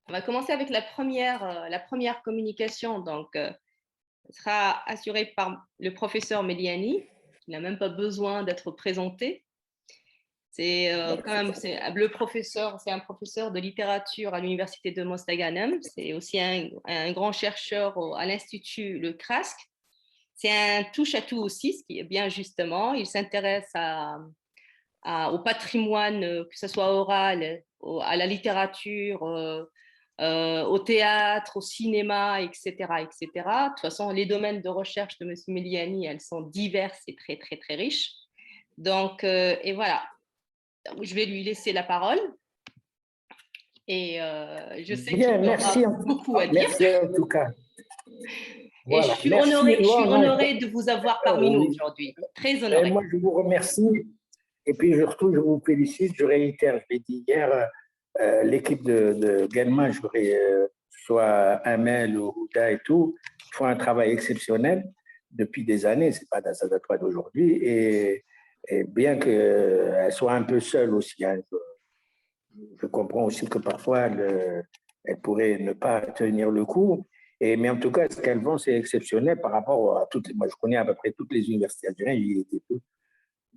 On va commencer avec la première communication. Donc, sera assurée par le professeur Méliani, qui n'a même pas besoin d'être présenté. C'est quand même le professeur, c'est un professeur de littérature à l'université de Mostaganem. C'est aussi un grand chercheur à l'Institut Le Crasque. C'est un touche-à-tout aussi, ce qui est bien justement. Il s'intéresse au patrimoine, que ce soit oral, à la littérature, au théâtre, au cinéma, etc., etc. De toute façon, les domaines de recherche de M. Méliani, elles sont diverses et très, très, très riches. Donc, et voilà. Je vais lui laisser la parole. Et je sais qu'il aura beaucoup à dire. Merci en tout cas. Et voilà. Je suis honorée de vous avoir parmi nous aujourd'hui. Très honorée. Moi, je vous remercie. Et puis, surtout, je vous félicite. Je réitère, je l'ai dit hier, l'équipe de Guelma, soit Amel ou Houda et tout, font un travail exceptionnel depuis des années. Ça date pas d'aujourd'hui. Et bien qu'elle soit un peu seule aussi, hein, je comprends aussi que parfois, elle pourrait ne pas tenir le coup. Mais en tout cas, ce qu'elles font, c'est exceptionnel par rapport à toutes. Moi, je connais à peu près toutes les universités algériennes.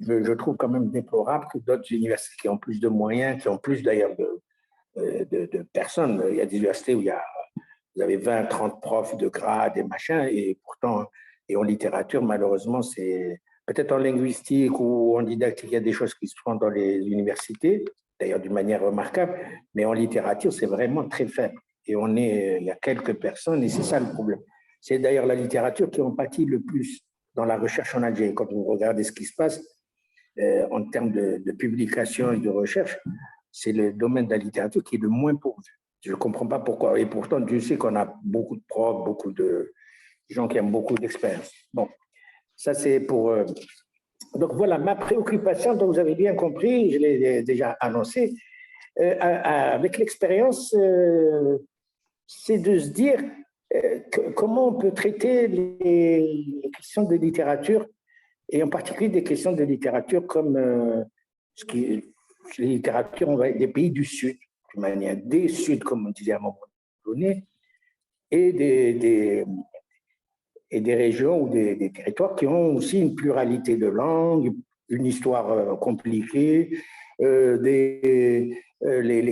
Je trouve quand même déplorable que d'autres universités qui ont plus de moyens, qui ont plus d'ailleurs de personnes. Il y a des universités où vous avez 20, 30 profs de grade et machin, et pourtant, et en littérature, malheureusement, c'est peut-être en linguistique ou en didactique, il y a des choses qui se font dans les universités, d'ailleurs d'une manière remarquable, mais en littérature, c'est vraiment très faible. Et il y a quelques personnes, et c'est ça le problème. C'est d'ailleurs la littérature qui en pâtit le plus dans la recherche en Algérie. Quand vous regardez ce qui se passe en termes de publication et de recherche, c'est le domaine de la littérature qui est le moins pourvu. Je ne comprends pas pourquoi. Et pourtant, Dieu sait qu'on a beaucoup de profs, beaucoup de gens qui ont beaucoup d'expérience. Bon, ça c'est pour... Donc voilà, ma préoccupation, dont vous avez bien compris, je l'ai déjà annoncé, avec l'expérience, c'est de se dire comment on peut traiter les questions de littérature, et en particulier des questions de littérature comme les littératures des pays du Sud, de manière des Sud, comme on disait à un moment donné, et des régions ou des territoires qui ont aussi une pluralité de langues, une histoire compliquée, les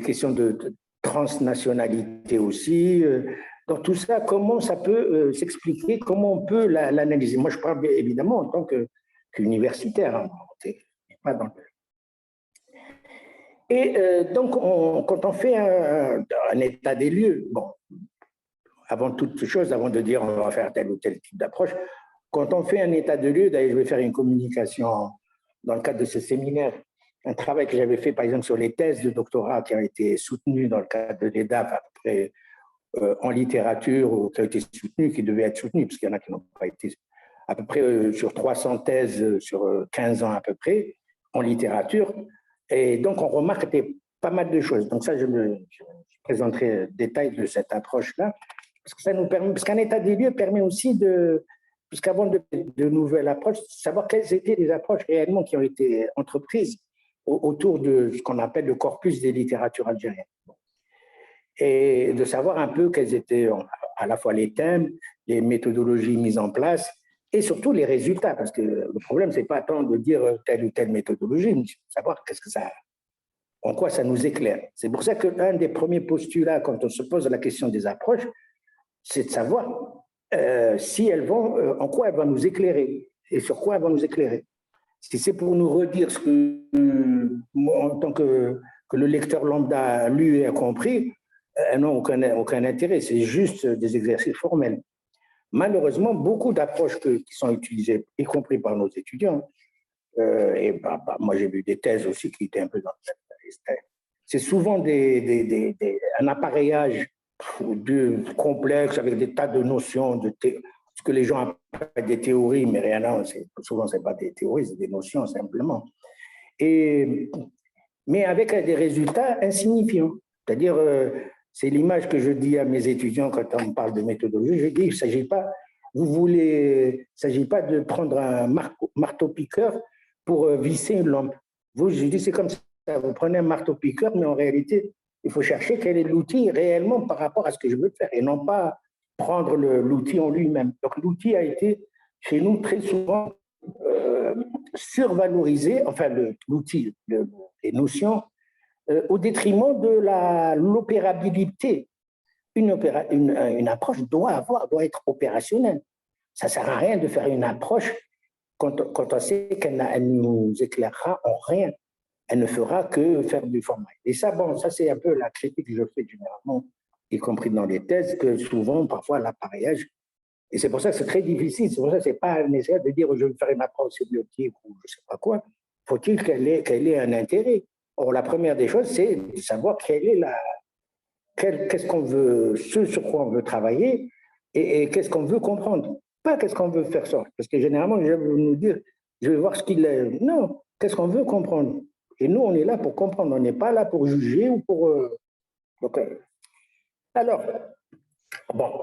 questions de transnationalité aussi. Donc tout ça, comment ça peut s'expliquer, comment on peut l'analyser? Moi, je parle évidemment en tant qu'universitaire, hein, pas dans et donc, quand on fait un état des lieux, bon, avant toute chose, avant de dire on va faire tel ou tel type d'approche, quand on fait un état de lieu, d'ailleurs, je vais faire une communication dans le cadre de ce séminaire, un travail que j'avais fait, par exemple, sur les thèses de doctorat qui ont été soutenues dans le cadre de l'EDAF, à peu près en littérature, ou qui ont été soutenues, qui devaient être soutenues, parce qu'il y en a qui n'ont pas été, à peu près sur 300 thèses sur 15 ans à peu près, en littérature. Et donc, on remarque pas mal de choses. Donc ça, je présenterai le détail de cette approche-là, parce que ça nous permet, parce qu'un état des lieux permet aussi puisqu'avant de nouvelles approches, savoir quelles étaient les approches réellement qui ont été entreprises autour de ce qu'on appelle le corpus des littératures algériennes. Et de savoir un peu quels étaient à la fois les thèmes, les méthodologies mises en place, et surtout les résultats, parce que le problème, c'est pas tant de dire telle ou telle méthodologie, mais savoir en quoi ça nous éclaire. C'est pour ça qu'un des premiers postulats, quand on se pose la question des approches, c'est de savoir si elles vont, en quoi elles vont nous éclairer et sur quoi elles vont nous éclairer. Si c'est pour nous redire ce que, en tant que le lecteur lambda a lu et a compris, elles n'ont aucun intérêt, c'est juste des exercices formels. Malheureusement, beaucoup d'approches qui sont utilisées, y compris par nos étudiants, moi j'ai vu des thèses aussi qui étaient un peu dans c'est souvent un appareillage complexe avec des tas de notions, ce que les gens appellent des théories, mais rien, souvent ce n'est pas des théories, c'est des notions simplement. Mais avec des résultats insignifiants. C'est-à-dire, c'est l'image que je dis à mes étudiants quand on parle de méthodologie, je dis, il ne s'agit pas, s'agit pas de prendre un marteau-piqueur pour visser une lampe. Je dis, c'est comme ça, vous prenez un marteau-piqueur, mais en réalité, Il faut chercher quel est l'outil réellement par rapport à ce que je veux faire et non pas prendre l'outil en lui-même. Donc l'outil a été chez nous très souvent survalorisé, enfin l'outil, les notions, au détriment de l'opérabilité. Une approche doit être opérationnelle. Ça ne sert à rien de faire une approche quand on sait qu'elle nous éclairera en rien. Elle ne fera que faire du format. Et ça, bon, ça c'est un peu la critique que je fais généralement, y compris dans les thèses, que souvent, parfois, l'appareillage, et c'est pour ça que c'est très difficile, c'est pour ça que ce n'est pas nécessaire de dire je vais faire une approche sémiotique ou je ne sais pas quoi. Faut-il qu'elle ait un intérêt? Or, la première des choses, c'est de savoir qu'est-ce qu'on veut, ce sur quoi on veut travailler et qu'est-ce qu'on veut comprendre. Pas qu'est-ce qu'on veut faire sortir. Parce que généralement, les gens veulent nous dire, je vais voir ce qu'il est. Non, qu'est-ce qu'on veut comprendre. Et nous, on est là pour comprendre. On n'est pas là pour juger ou pour. Donc, alors, bon,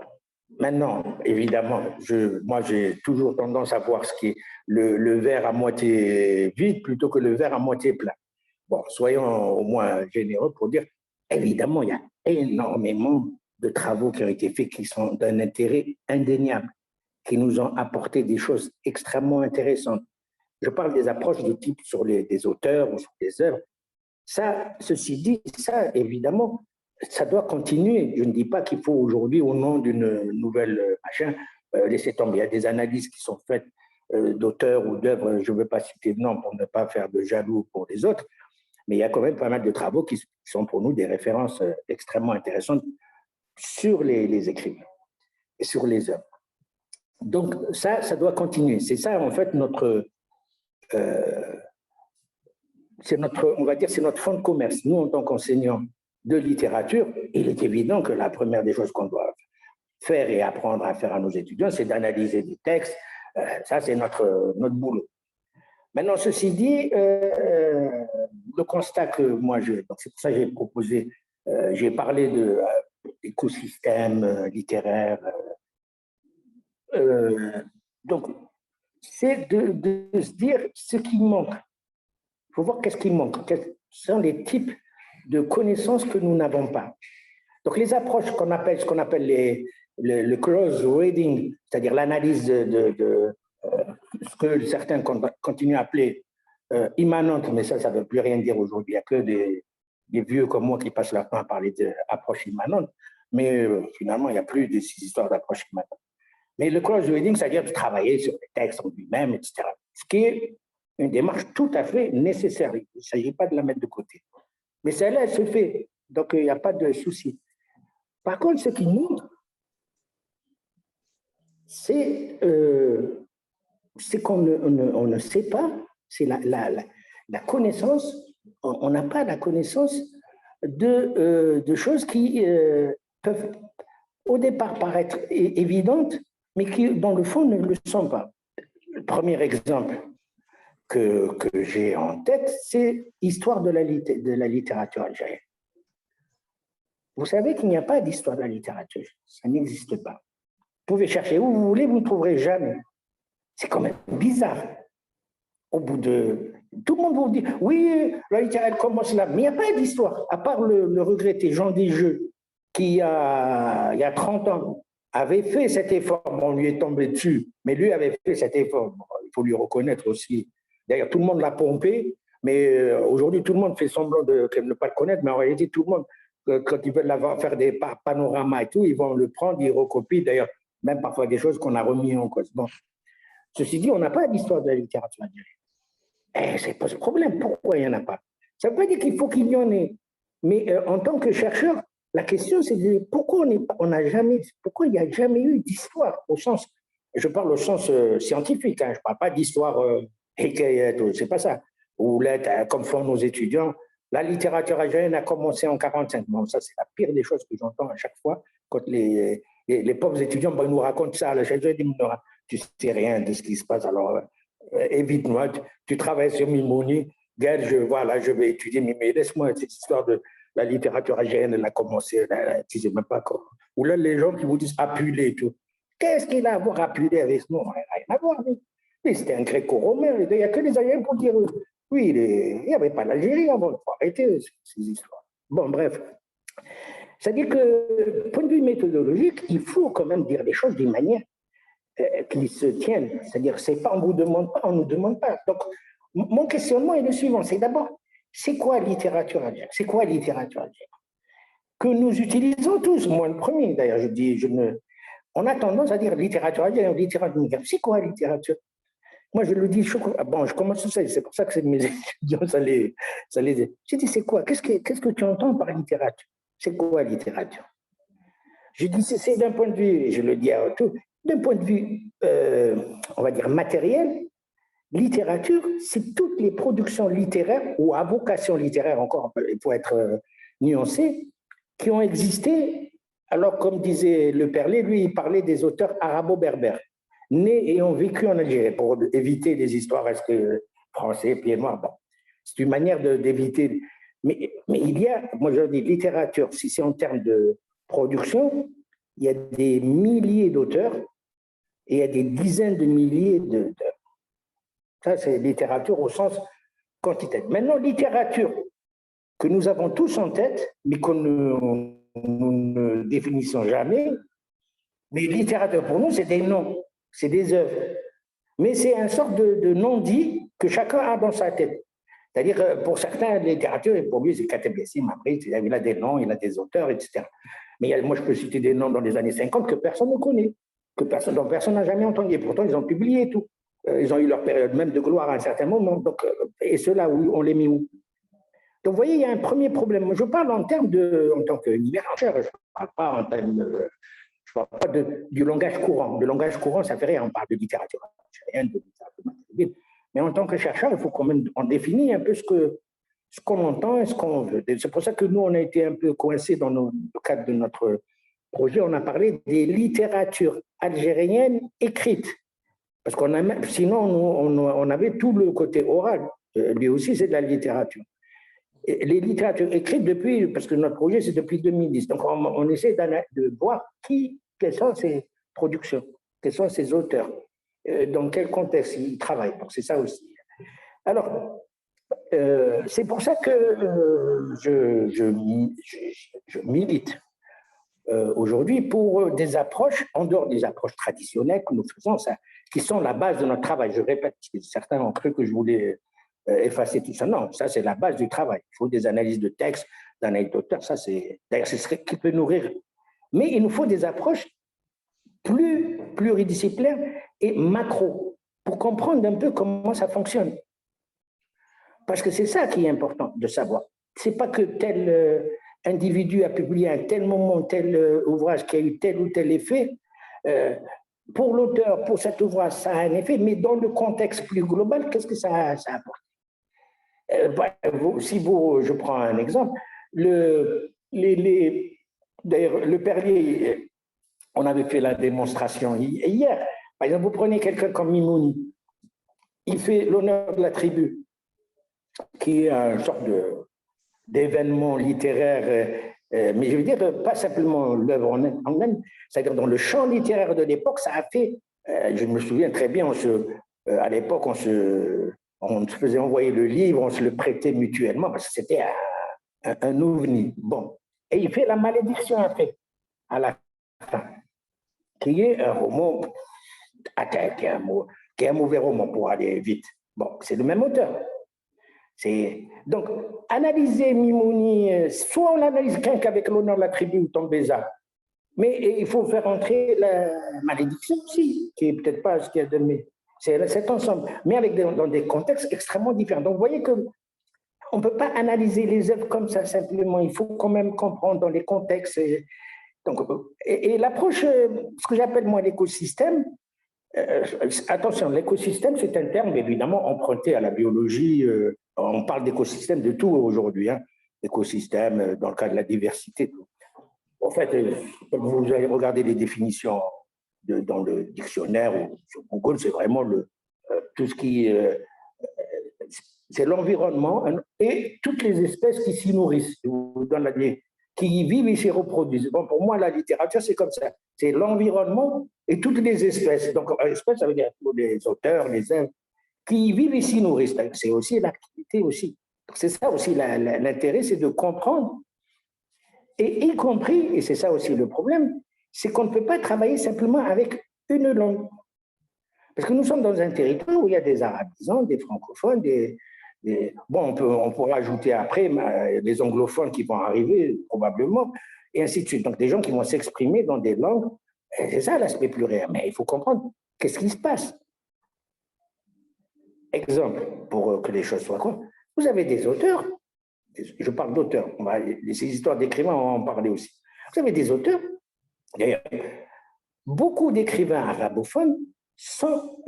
maintenant, évidemment, moi, j'ai toujours tendance à voir ce qui est le verre à moitié vide plutôt que le verre à moitié plein. Bon, soyons au moins généreux pour dire, évidemment, il y a énormément de travaux qui ont été faits qui sont d'un intérêt indéniable, qui nous ont apporté des choses extrêmement intéressantes. Je parle des approches de type sur des auteurs ou sur des œuvres. Ça, ceci dit, ça, évidemment, ça doit continuer. Je ne dis pas qu'il faut aujourd'hui, au nom d'une nouvelle machin, laisser tomber. Il y a des analyses qui sont faites d'auteurs ou d'œuvres, je ne veux pas citer de nom pour ne pas faire de jaloux pour les autres, mais il y a quand même pas mal de travaux qui sont pour nous des références extrêmement intéressantes sur les écrivains et sur les œuvres. Donc ça doit continuer. C'est ça, en fait, on va dire, c'est notre fonds de commerce. Nous, en tant qu'enseignants de littérature, il est évident que la première des choses qu'on doit faire et apprendre à faire à nos étudiants, c'est d'analyser des textes. Ça, c'est notre boulot. Maintenant, ceci dit, le constat que moi, donc c'est pour ça que j'ai proposé, j'ai parlé d'écosystème littéraire. Donc, c'est de se dire ce qui manque. Il faut voir qu'est-ce qui manque, quels sont les types de connaissances que nous n'avons pas. Donc, les approches ce qu'on appelle le close reading, c'est-à-dire l'analyse de ce que certains continuent à appeler immanente, mais ça ne veut plus rien dire aujourd'hui. Il n'y a que des vieux comme moi qui passent leur temps à parler d'approche immanente, mais finalement, il n'y a plus de ces histoires d'approche immanente. Mais le close reading, c'est-à-dire de travailler sur les textes en lui-même, etc. Ce qui est une démarche tout à fait nécessaire. Il ne s'agit pas de la mettre de côté. Mais celle-là, elle se fait, donc il n'y a pas de souci. Par contre, ce qui manque, c'est qu'on ne sait pas, c'est la connaissance, on n'a pas la connaissance de choses qui peuvent au départ paraître évidentes, mais qui, dans le fond, ne le sont pas. Le premier exemple que j'ai en tête, c'est l'histoire de la littérature algérienne. Vous savez qu'il n'y a pas d'histoire de la littérature, ça n'existe pas. Vous pouvez chercher où vous voulez, vous ne trouverez jamais. C'est quand même bizarre. Au bout de... Tout le monde vous dit, oui, la littérature commence là, mais il n'y a pas d'histoire, à part le regretté Jean Desjeux, qui, il y a 30 ans, avait fait cet effort, on lui est tombé dessus, mais lui avait fait cet effort, il faut lui reconnaître aussi. D'ailleurs, tout le monde l'a pompé, mais aujourd'hui, tout le monde fait semblant de ne pas le connaître, mais en réalité, tout le monde, quand ils veulent faire des panoramas et tout, ils vont le prendre, ils recopient, d'ailleurs, même parfois des choses qu'on a remis en cause. Bon. Ceci dit, on n'a pas d'histoire de la littérature algérienne. C'est pas ce problème. Pourquoi il n'y en a pas? Ça ne veut pas dire qu'il faut qu'il y en ait. Mais en tant que chercheur, la question, c'est de pourquoi pourquoi il n'y a jamais eu d'histoire au sens, je parle au sens scientifique, hein, je ne parle pas d'histoire c'est pas ça. Ou comme font nos étudiants, la littérature algérienne a commencé en 1945. Bon, ça, c'est la pire des choses que j'entends à chaque fois quand les pauvres étudiants ils nous racontent ça. La chaise, tu ne sais rien de ce qui se passe, alors évite-moi. Tu travailles sur Mimouni, gars, je vais étudier, mais laisse-moi cette histoire de la littérature algérienne, elle a commencé, tu ne sais même pas comment. Ou là, les gens qui vous disent appuyer et tout. Qu'est-ce qu'il a à voir appuyer avec ce mot? Rien à voir. C'était un gréco-romain. Il n'y a que les Algériens pour dire oui, il n'y avait pas l'Algérie avant. Il faut arrêter ces histoires. Bon, bref. C'est-à-dire que, point de vue méthodologique, il faut quand même dire les choses d'une manière qui se tiennent. C'est-à-dire, c'est pas on vous demande pas, on nous demande pas. Donc, mon questionnement est le suivant, c'est d'abord, c'est quoi littérature algérienne? C'est quoi littérature algérienne? Que nous utilisons tous, moi le premier d'ailleurs, je dis, on a tendance à dire littérature algérienne, littérature univers. C'est quoi littérature? Moi, je le dis, bon, je commence tout ça, c'est pour ça que mes étudiants, je dis, c'est quoi? Qu'est-ce que tu entends par littérature? C'est quoi littérature? Je dis, c'est d'un point de vue, je le dis à tout, d'un point de vue, on va dire, matériel, littérature, c'est toutes les productions littéraires ou à vocation littéraire, encore, il faut être nuancé, qui ont existé. Alors, comme disait Le Perlet, lui, il parlait des auteurs arabo-berbères, nés et ont vécu en Algérie, pour éviter les histoires français, pieds noirs. Bon, c'est une manière d'éviter. Mais il y a, moi je dis, littérature, si c'est en termes de production, il y a des milliers d'auteurs et il y a des dizaines de milliers d'auteurs. Ça, c'est littérature au sens quantitatif. Maintenant, littérature que nous avons tous en tête, mais que nous ne définissons jamais, mais littérature pour nous, c'est des noms, c'est des œuvres. Mais c'est une sorte de non-dit que chacun a dans sa tête. C'est-à-dire, pour certains, la littérature, pour lui, c'est Kateb Yassine, après, il a des noms, il a des auteurs, etc. Mais moi, je peux citer des noms dans les années 50 que personne ne connaît, dont personne n'a jamais entendu. Et pourtant, ils ont publié tout. Ils ont eu leur période même de gloire à un certain moment. Donc, et ceux-là, on les met où? Donc, vous voyez, il y a un premier problème. Je parle en tant qu'univers, je ne parle pas en termes je ne parle pas du langage courant. Le langage courant, ça fait rien. On parle de littérature algérienne, de littérature maghrébine. Mais en tant que chercheur, il faut quand même en définir un peu ce qu'on entend et ce qu'on veut. C'est pour ça que nous, on a été un peu coincés dans le cadre de notre projet. On a parlé des littératures algériennes écrites. Parce qu'on a, sinon, on avait tout le côté oral. Lui aussi, c'est de la littérature. Et les littératures écrites depuis, parce que notre projet, c'est depuis 2010. Donc, on essaie de voir quelles sont ces productions, quels sont ces auteurs, dans quel contexte ils travaillent. Donc, c'est ça aussi. Alors, c'est pour ça que je milite aujourd'hui pour des approches, en dehors des approches traditionnelles que nous faisons, ça, qui sont la base de notre travail. Je répète, certains ont cru que je voulais effacer tout ça. Non, ça, c'est la base du travail. Il faut des analyses de texte, d'analyses d'auteur. Ça, c'est d'ailleurs, c'est ce qui peut nourrir. Mais il nous faut des approches plus pluridisciplinaires et macro pour comprendre un peu comment ça fonctionne. Parce que c'est ça qui est important de savoir. Ce n'est pas que tel individu a publié à un tel moment tel ouvrage qui a eu tel ou tel effet. Pour l'auteur, pour cet ouvrage, ça a un effet, mais dans le contexte plus global, qu'est-ce que ça apporte? Je prends un exemple, d'ailleurs, le Perlier, on avait fait la démonstration hier. Par exemple, vous prenez quelqu'un comme Mimouni, il fait l'honneur de la tribu, qui est une sorte d'événement littéraire, mais je veux dire, pas simplement l'œuvre en elle, c'est-à-dire dans le champ littéraire de l'époque, ça a fait, je me souviens très bien, à l'époque, on se faisait envoyer le livre, on se le prêtait mutuellement, parce que c'était un ovni. Bon. Et il fait La Malédiction après, à la fin, qui est un roman, qui est un mauvais roman pour aller vite. Bon, c'est le même auteur. Donc, analyser Mimouni, soit on l'analyse qu'un qu'avec l'honneur de la tribu ou Tombeza, mais il faut faire entrer la malédiction aussi, qui n'est peut-être pas ce qu'il y a de mieux. C'est cet ensemble, mais dans des contextes extrêmement différents. Donc, vous voyez qu'on ne peut pas analyser les œuvres comme ça simplement. Il faut quand même comprendre dans les contextes. Et l'approche, ce que j'appelle moi l'écosystème, attention, l'écosystème, c'est un terme évidemment emprunté à la biologie. On parle d'écosystème de tout aujourd'hui, hein. Écosystème dans le cas de la diversité. En fait, vous allez regarder les définitions dans le dictionnaire ou sur Google, c'est vraiment tout ce qui c'est l'environnement et toutes les espèces qui s'y nourrissent, qui vivent et s'y reproduisent. Bon, pour moi, la littérature, c'est comme ça. C'est l'environnement et toutes les espèces. Donc, espèces, ça veut dire les auteurs, les œuvres, qui vivent et s'y nourrissent. C'est aussi l'activité aussi. C'est ça aussi l'intérêt, c'est de comprendre Et y compris, et c'est ça aussi le problème, c'est qu'on ne peut pas travailler simplement avec une langue. Parce que nous sommes dans un territoire où il y a des arabisants, des francophones, bon, on pourra ajouter après les anglophones qui vont arriver, probablement, et ainsi de suite. Donc, des gens qui vont s'exprimer dans des langues, c'est ça l'aspect pluriel. Mais il faut comprendre qu'est-ce qui se passe. Exemple, pour que les choses soient claires, vous avez des auteurs, je parle d'auteurs, ces histoires d'écrivains, on va en parler aussi. Vous avez des auteurs, d'ailleurs, beaucoup d'écrivains arabophones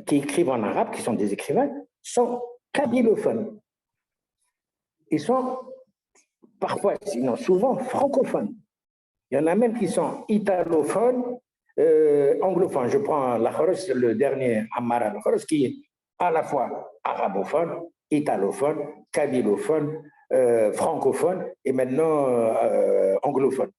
qui écrivent en arabe, qui sont des écrivains, sont kabylophones. Ils sont parfois, sinon souvent, francophones. Il y en a même qui sont italophones, anglophones. Je prends l'Akhoros, le dernier Ammar al-Akhoros, qui est à la fois arabophone, italophone, kabylophone, francophone et maintenant anglophone.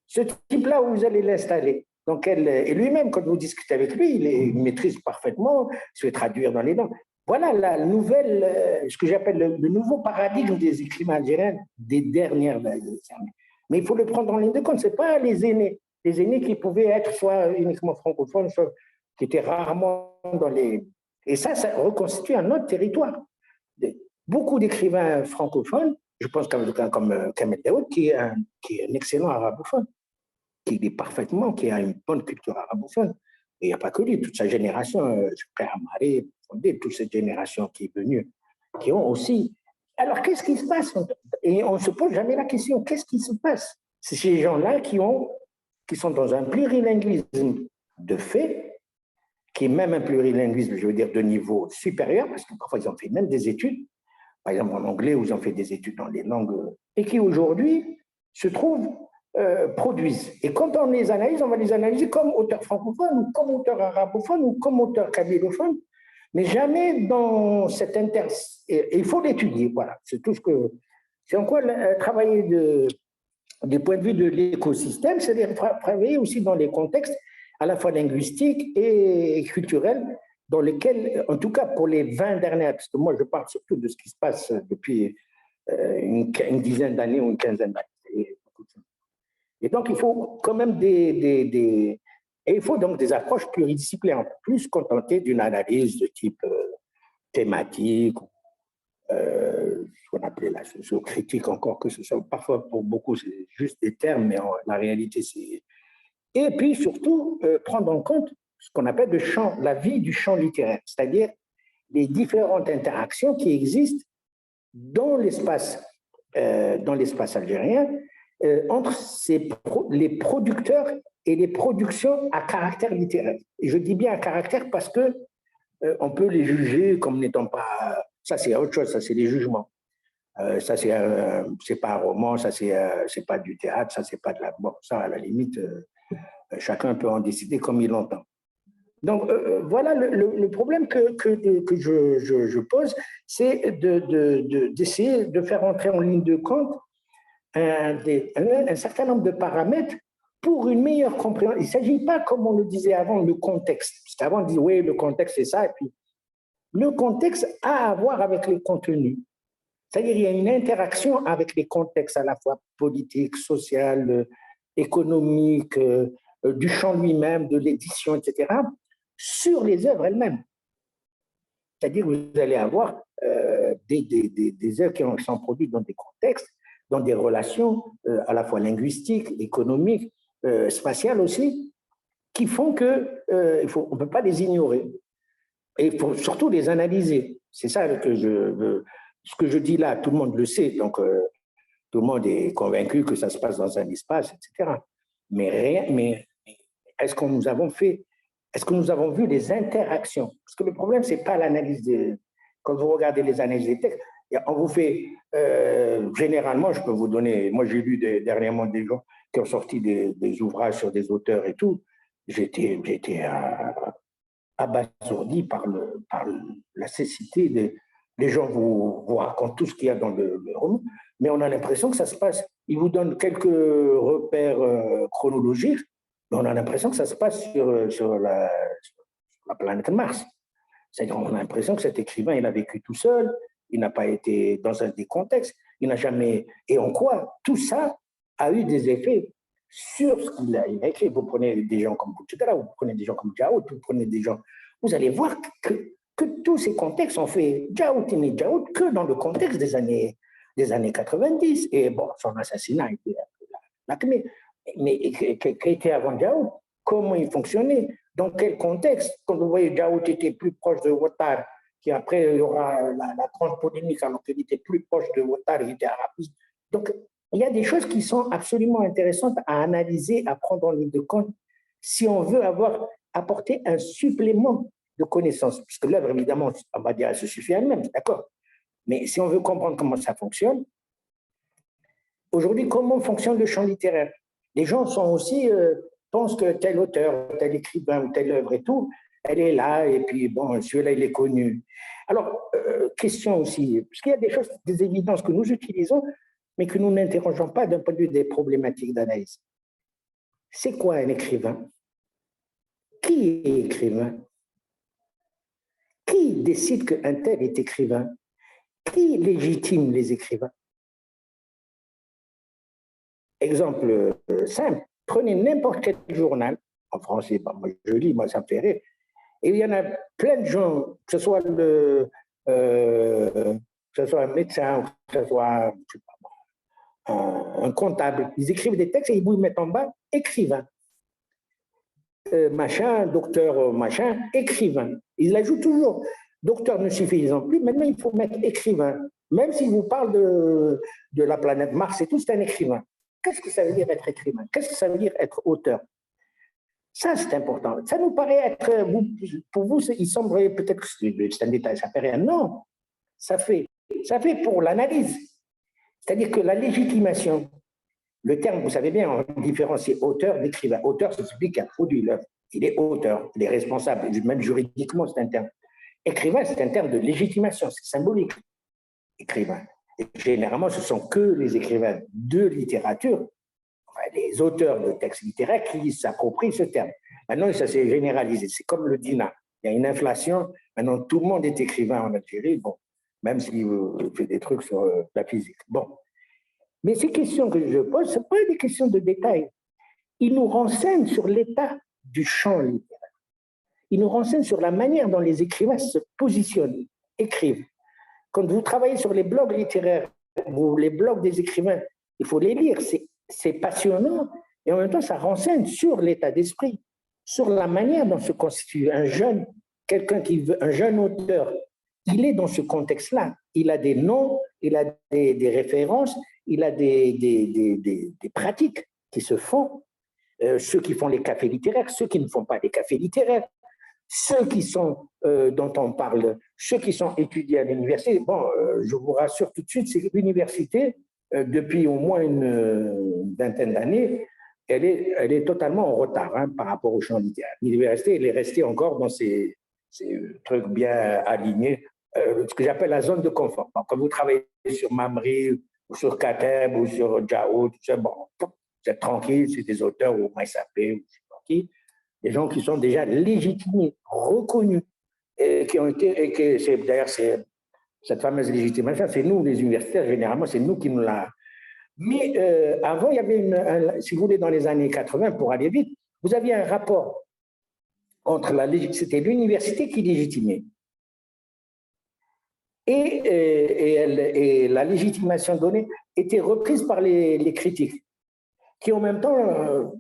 Ce type-là, vous allez l'installer. Donc et lui-même, quand vous discutez avec lui, il maîtrise parfaitement, il se fait traduire dans les langues. Voilà la nouvelle, ce que j'appelle le nouveau paradigme des écrivains algériens des dernières années. Mais il faut le prendre en ligne de compte. Ce n'est pas les aînés qui pouvaient être soit uniquement francophones, soit qui étaient rarement dans les... Et ça reconstitue un autre territoire. Beaucoup d'écrivains francophones, je pense comme Kamel Daoud, qui est un excellent arabophone, qui a une bonne culture arabophone. Et il n'y a pas que lui, toute sa génération, frère Amaré, toute cette génération qui est venue, qui ont aussi... Alors, qu'est-ce qui se passe? Et on ne se pose jamais la question, qu'est-ce qui se passe? C'est ces gens-là qui sont dans un plurilinguisme de fait, qui est même un plurilinguisme, je veux dire, de niveau supérieur, parce que parfois ils ont fait même des études, par exemple en anglais, où ils ont fait des études dans les langues, et qui aujourd'hui se trouvent, produisent. Et quand on les analyse, on va les analyser comme auteurs francophones, ou comme auteurs arabophones, ou comme auteurs kabylophones, mais jamais dans cette et il faut l'étudier, voilà. C'est tout ce que... C'est encore travailler du point de vue de l'écosystème, c'est-à-dire travailler aussi dans les contextes à la fois linguistiques et culturels, dans lesquels, en tout cas pour les 20 dernières, parce que moi je parle surtout de ce qui se passe depuis une dizaine d'années ou une quinzaine d'années. Et donc il faut quand même et il faut donc des approches pluridisciplinaires, plus contenter d'une analyse de type thématique, ce qu'on appelait la sociocritique, encore que ce soit parfois pour beaucoup c'est juste des termes, mais la réalité c'est... Et puis surtout prendre en compte ce qu'on appelle la vie du champ littéraire, c'est-à-dire les différentes interactions qui existent dans l'espace algérien entre les producteurs et les productions à caractère littéraire. Et je dis bien à caractère parce que on peut les juger comme n'étant pas... Ça, c'est autre chose, ça, c'est des jugements. Ça, c'est pas un roman, ça, c'est pas du théâtre, ça, c'est pas de la... Bon, ça, à la limite, chacun peut en décider comme il l'entend. Donc, voilà le problème que je pose, c'est d'essayer de faire entrer en ligne de compte un certain nombre de paramètres pour une meilleure compréhension. Il ne s'agit pas, comme on le disait avant, le contexte. Parce qu'avant, on dit, oui, le contexte, c'est ça. Et puis, le contexte a à voir avec les contenus. C'est-à-dire qu'il y a une interaction avec les contextes à la fois politiques, social, économiques, du champ lui-même, de l'édition, etc., sur les œuvres elles-mêmes. C'est-à-dire que vous allez avoir des œuvres qui sont produites dans des contextes, dans des relations à la fois linguistiques, économiques, spatiales aussi, qui font qu'on ne peut pas les ignorer. Et il faut surtout les analyser. C'est ça que ce que je dis là, tout le monde le sait, donc tout le monde est convaincu que ça se passe dans un espace, etc. Mais est-ce que nous avons vu les interactions? Parce que le problème, ce n'est pas l'analyse quand vous regardez les analyses des textes, on vous fait, généralement, je peux vous donner, moi j'ai lu dernièrement des gens qui ont sorti des ouvrages sur des auteurs et tout, j'étais abasourdi par la cécité les gens vous racontent tout ce qu'il y a dans le roman, mais on a l'impression que ça se passe, ils vous donnent quelques repères chronologiques, mais on a l'impression que ça se passe sur la planète Mars. C'est-à-dire qu'on a l'impression que cet écrivain, il a vécu tout seul, il n'a pas été dans un des contextes, il n'a jamais... Et en quoi tout ça a eu des effets sur ce qu'il a écrit. Vous prenez des gens comme Bouchekara, vous prenez des gens comme Djaout, vous prenez des gens... Vous allez voir que tous ces contextes ont fait Djaout et Djaout que dans le contexte des années 90. Et bon, son assassinat était l'acmé. Mais qui était avant Djaout? Comment il fonctionnait? Dans quel contexte? Quand vous voyez Djaout était plus proche de Ouattara, qui après il y aura la grande polémique alors qu'il était plus proche de Ouattara, il était arabiste. Donc, il y a des choses qui sont absolument intéressantes à analyser, à prendre en ligne de compte, si on veut apporter un supplément de connaissances. Puisque l'œuvre, évidemment, on va dire, elle se suffit elle-même, d'accord? Mais si on veut comprendre comment ça fonctionne, aujourd'hui, comment fonctionne le champ littéraire? Les gens sont aussi, pensent que tel auteur, tel écrivain ou telle œuvre et tout, elle est là, et puis bon, celui-là, il est connu. Alors, question aussi, parce qu'il y a des choses, des évidences que nous utilisons, mais que nous n'interrogeons pas d'un point de vue des problématiques d'analyse. C'est quoi un écrivain? Qui est écrivain? Qui décide qu'un tel est écrivain? Qui légitime les écrivains? Exemple simple, prenez n'importe quel journal, en français, bah, moi je lis, moi ça me fait rire, et il y en a plein de gens, que ce soit un médecin, que ce soit je sais pas, un comptable, ils écrivent des textes et ils vous mettent en bas écrivain. Machin, docteur, machin, écrivain. Ils l'ajoutent toujours. Docteur ne suffisant plus, maintenant il faut mettre écrivain. Même s'il vous parle de la planète Mars et tout, c'est un écrivain. Qu'est-ce que ça veut dire être écrivain? Qu'est-ce que ça veut dire être auteur? Ça, c'est important. Ça nous paraît être, pour vous, il semblerait peut-être que c'est un détail, ça fait rien. Non, ça fait pour l'analyse. C'est-à-dire que la légitimation, le terme, vous savez bien, on différencie auteur d'écrivain. Auteur, c'est celui qui a produit l'œuvre. Il est auteur, il est responsable, même juridiquement, c'est un terme. Écrivain, c'est un terme de légitimation, c'est symbolique. Écrivain. Et généralement, ce ne sont que les écrivains de littérature, les auteurs de textes littéraires qui s'approprient ce terme. Maintenant, ça s'est généralisé. C'est comme le dinar. Il y a une inflation. Maintenant, tout le monde est écrivain en Algérie, bon, même s'il fait des trucs sur la physique. Bon. Mais ces questions que je pose, ce ne sont pas des questions de détail. Ils nous renseignent sur l'état du champ littéraire. Ils nous renseignent sur la manière dont les écrivains se positionnent, écrivent. Quand vous travaillez sur les blogs littéraires ou les blogs des écrivains, il faut les lire. C'est passionnant et en même temps, ça renseigne sur l'état d'esprit, sur la manière dont se constitue un jeune, un jeune auteur. Il est dans ce contexte-là. Il a des noms, il a des références, il a des pratiques qui se font. Ceux qui font les cafés littéraires, ceux qui ne font pas les cafés littéraires, ceux qui sont, dont on parle, ceux qui sont étudiés à l'université. Bon, je vous rassure tout de suite, c'est que l'université, depuis au moins une vingtaine d'années, elle est totalement en retard hein, par rapport au champ littéraire. L'université, elle est restée encore dans ces trucs bien alignés, ce que j'appelle la zone de confort. Donc, quand vous travaillez sur Mamri, ou sur Kateb, ou sur Djaout, bon, vous êtes tranquille, c'est des auteurs ou MSAP, ou je ne sais pas qui, des gens qui sont déjà légitimés, reconnus, et qui ont été, et que d'ailleurs, cette fameuse légitimation, c'est nous, les universitaires, généralement, c'est nous qui nous la... Mais avant, il y avait, si vous voulez, dans les années 80, pour aller vite, vous aviez un rapport entre c'était l'université qui légitimait. Et la légitimation donnée était reprise par les critiques, qui en même temps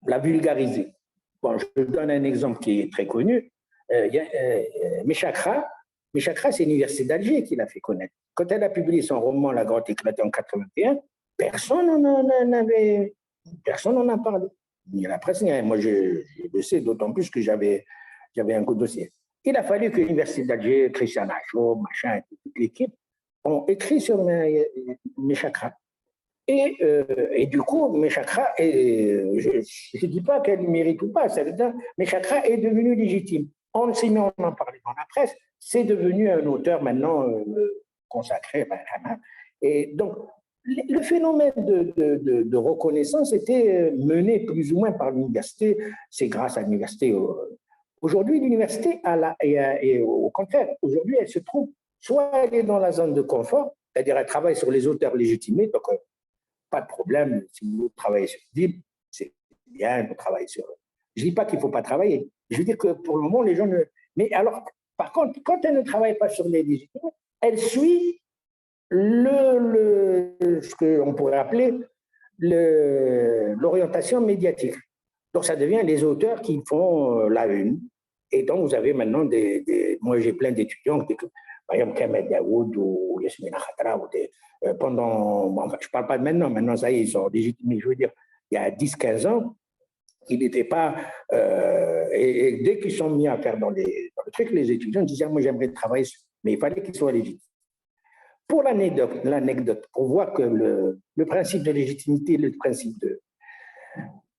la vulgarisé. Bon, je donne un exemple qui est très connu. Méchakra, c'est l'université d'Alger qui l'a fait connaître. Quand elle a publié son roman La Grotte éclatée en 81, personne n'en a parlé. Ni la presse, ni rien. Moi, je le sais, d'autant plus que j'avais un coup de dossier. Il a fallu que l'université d'Alger, Christian Achaud, machin, toute l'équipe, ont écrit sur Méchakra. Et du coup, Méchakra, je ne dis pas qu'elle mérite ou pas, ça veut dire Méchakra est devenu légitime. On en parlait dans la presse, c'est devenu un auteur maintenant consacré. Et donc, le phénomène de reconnaissance était mené plus ou moins par l'université. C'est grâce à l'université. Aujourd'hui, l'université, au contraire, aujourd'hui, elle se trouve, soit elle est dans la zone de confort, c'est-à-dire elle travaille sur les auteurs légitimés, donc pas de problème. Si vous travaillez sur DIB, c'est bien, vous travaillez sur. Je ne dis pas qu'il ne faut pas travailler. Je veux dire que pour le moment, les gens ne. Mais alors, par contre, quand elle ne travaille pas sur les légitimes, elle suit ce qu'on pourrait appeler l'orientation médiatique. Donc, ça devient les auteurs qui font la une. Et donc, vous avez maintenant moi, j'ai plein d'étudiants, par exemple, Kamed Daoud ou Yasmina Khatra, enfin, je ne parle pas de maintenant, ça y est, ils sont légitimes. Je veux dire, il y a 10-15 ans, ils n'étaient pas. Et dès qu'ils sont mis à faire dans le truc, les étudiants disaient, moi, j'aimerais travailler, mais il fallait qu'ils soient légitimes. Pour l'anecdote, on voit que le principe de légitimité, le principe de.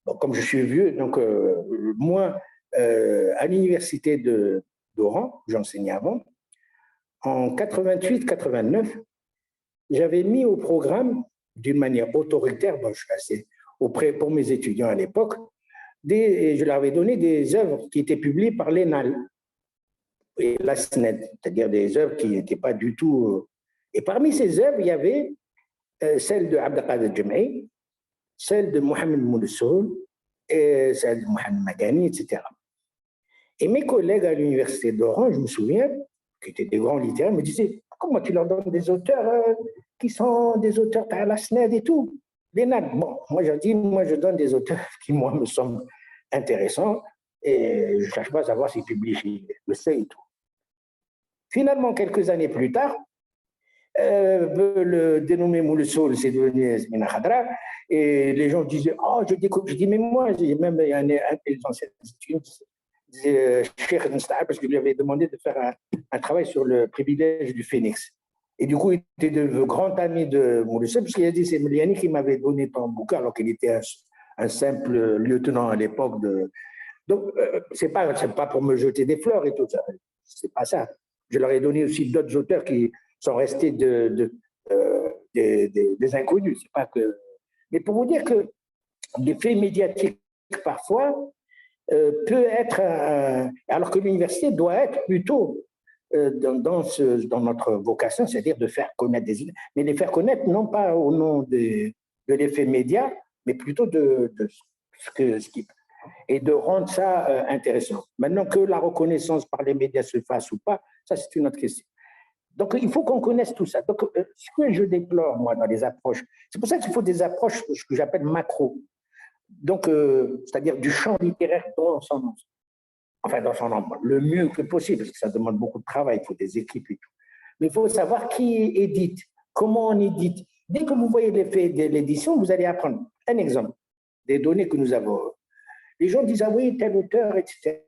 Bon, comme je suis vieux, donc moi, à l'université d'Oran, j'enseignais avant, en 88-89, j'avais mis au programme, d'une manière autoritaire, bon, je suis assez pour mes étudiants à l'époque, je leur avais donné des œuvres qui étaient publiées par l'ENAL et la SNED, c'est-à-dire des œuvres qui n'étaient pas du tout. Et parmi ces œuvres, il y avait celle de Abdelkader Jemaï, celle de Mohamed Moulsoul, et celle de Mohamed Magani, etc. Et mes collègues à l'université d'Oran, je me souviens, qui étaient des grands littéraires, me disaient, comment tu leur donnes des auteurs qui sont des auteurs par la SNED et tout? Bon, moi je dis, moi je donne des auteurs qui, moi, me semblent intéressants et je ne cherche pas à savoir s'ils publient chez le C et tout. Finalement, quelques années plus tard, le dénommé Moulsoul, c'est devenu Yasmina Khadra, et les gens disaient, oh, je découvre, je dis, mais moi, j'ai même un des anciens étudiants, Cheikh Nstahar, parce que je lui avais demandé de faire un travail sur le privilège du phénix. Et du coup, il était le grand ami de Moulsoul, parce qu'il a dit, c'est Meliani qui m'avait donné ton bouquin, alors qu'il était un simple lieutenant à l'époque. Donc, c'est pas pour me jeter des fleurs et tout ça, c'est pas ça. Je leur ai donné aussi d'autres auteurs qui sont restés des inconnus. C'est pas que. Mais pour vous dire que l'effet médiatique, parfois, peut être. Alors que l'université doit être plutôt dans notre vocation, c'est-à-dire de faire connaître des idées, mais les faire connaître non pas au nom de l'effet média, mais plutôt de ce qui. Et de rendre ça intéressant. Maintenant, que la reconnaissance par les médias se fasse ou pas, ça c'est une autre question. Donc, il faut qu'on connaisse tout ça. Donc, ce que je déplore, moi, dans les approches, c'est pour ça qu'il faut des approches, ce que j'appelle macro. Donc, c'est-à-dire du champ littéraire dans son ensemble. Enfin, dans son ensemble, le mieux que possible, parce que ça demande beaucoup de travail, il faut des équipes et tout. Mais il faut savoir qui édite, comment on édite. Dès que vous voyez l'effet de l'édition, vous allez apprendre. Un exemple, des données que nous avons. Les gens disent, ah oui, tel auteur, etc.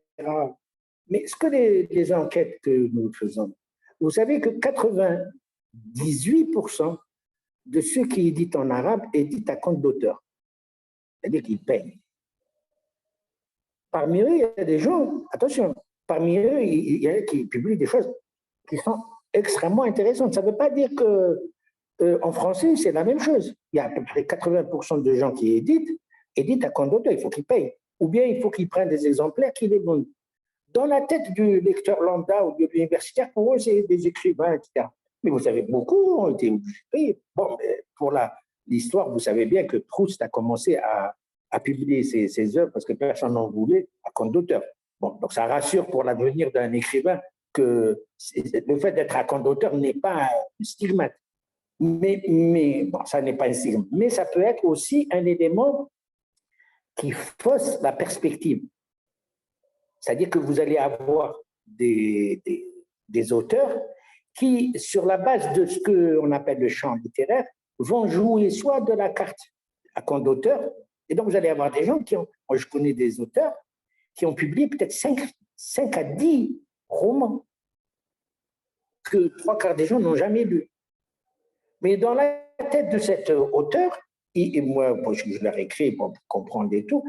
Mais ce que les enquêtes que nous faisons, vous savez que 98% de ceux qui éditent en arabe éditent à compte d'auteur. C'est-à-dire qu'ils payent. Parmi eux, il y a des gens, attention, parmi eux, il y a qui publient des choses qui sont extrêmement intéressantes. Ça ne veut pas dire qu'en français, c'est la même chose. Il y a à peu près 80% de gens qui éditent à compte d'auteur, il faut qu'ils payent. Ou bien il faut qu'ils prennent des exemplaires qui les vendent. Dans la tête du lecteur lambda ou de l'universitaire, pour eux, c'est des écrivains, etc. Mais vous savez, beaucoup ont été obligés. Bon, pour l'histoire, vous savez bien que Proust a commencé à publier ses œuvres parce que personne n'en voulait à compte d'auteur. Bon, donc ça rassure pour l'avenir d'un écrivain que le fait d'être à compte d'auteur n'est pas un stigmate. Mais bon, ça n'est pas un stigmate. Mais ça peut être aussi un élément qui fausse la perspective. C'est-à-dire que vous allez avoir des auteurs qui, sur la base de ce qu'on appelle le champ littéraire, vont jouer soit de la carte à compte d'auteur, et donc vous allez avoir des gens qui ont, moi je connais des auteurs qui ont publié peut-être 5 à 10 romans que 3/4 des gens n'ont jamais lus. Mais dans la tête de cet auteur, et moi je leur écris pour comprendre et tout,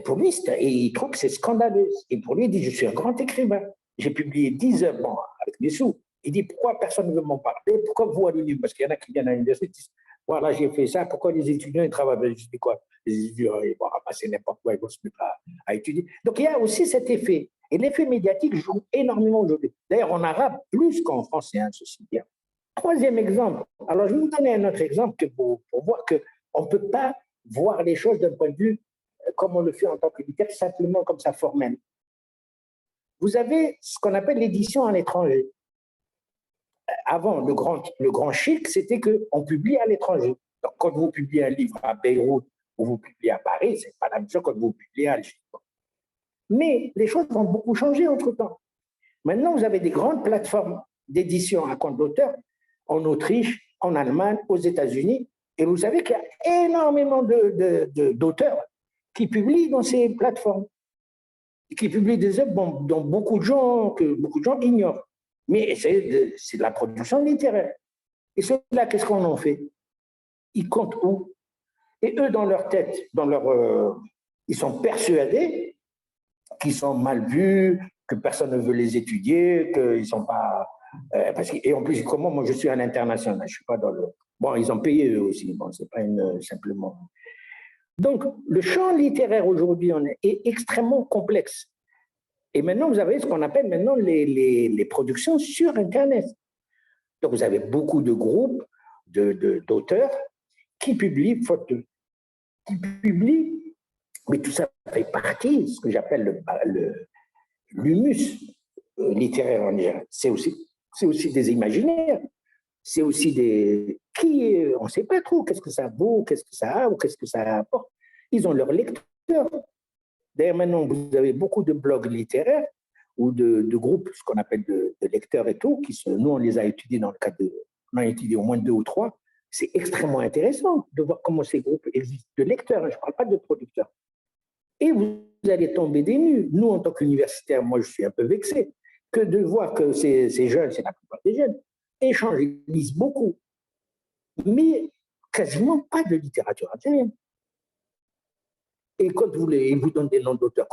pour lui, et il trouve que c'est scandaleux. Et pour lui, il dit, je suis un grand écrivain. J'ai publié 10 œuvres bon, avec des sous. Il dit, pourquoi personne ne veut m'en parler? Pourquoi vous allez lire? Parce qu'il y en a qui viennent à l'université et disent, voilà, j'ai fait ça. Pourquoi les étudiants ils travaillent? Je dis quoi? Les étudiants, ils vont ramasser n'importe quoi, ils vont se mettre à étudier. Donc, il y a aussi cet effet. Et l'effet médiatique joue énormément aujourd'hui. D'ailleurs, en arabe, plus qu'en français, hein, ceci dit. Troisième exemple. Alors, je vais vous donner un autre exemple pour voir que On ne peut pas voir les choses d'un point de vue comme on le fait en tant que littéraire, simplement comme ça, formel. Vous avez ce qu'on appelle l'édition à l'étranger. Avant, le grand chic, c'était qu'on publie à l'étranger. Donc, quand vous publiez un livre à Beyrouth ou vous publiez à Paris, ce n'est pas la même chose que vous publiez à Alger. Mais les choses vont beaucoup changer entre-temps. Maintenant, vous avez des grandes plateformes d'édition à compte d'auteur en Autriche, en Allemagne, aux États-Unis. Et vous savez qu'il y a énormément d'auteurs qui publient dans ces plateformes, qui publient des œuvres dont beaucoup de gens ignorent. Mais c'est de la production littéraire. Et ceux-là, qu'est-ce qu'on en fait? Ils comptent où? Et eux, dans leur tête, ils sont persuadés qu'ils sont mal vus, que personne ne veut les étudier, qu'ils ne sont pas... et en plus, comment moi je suis à l'international, je ne suis pas dans le... Bon, ils ont payé eux aussi, bon, c'est pas simplement... Donc, le champ littéraire aujourd'hui est extrêmement complexe. Et maintenant, vous avez ce qu'on appelle maintenant les productions sur Internet. Donc, vous avez beaucoup de groupes d'auteurs qui publient, mais tout ça fait partie de ce que j'appelle l'humus littéraire en Iran. C'est aussi des imaginaires, c'est aussi on ne sait pas trop qu'est-ce que ça vaut, qu'est-ce que ça a ou qu'est-ce que ça apporte. Ils ont leurs lecteurs. D'ailleurs, maintenant, vous avez beaucoup de blogs littéraires ou de groupes, ce qu'on appelle de lecteurs et tout, nous, on les a étudiés dans le cadre on a étudié au moins 2 ou 3. C'est extrêmement intéressant de voir comment ces groupes existent, de lecteurs, je ne parle pas de producteurs. Et vous allez tomber des nues. Nous, en tant qu'universitaires, moi, je suis un peu vexé que de voir que ces jeunes, c'est la plupart des jeunes, échangent, ils lisent beaucoup, mais quasiment pas de littérature algérienne. Et quand ils vous donnent des noms d'auteurs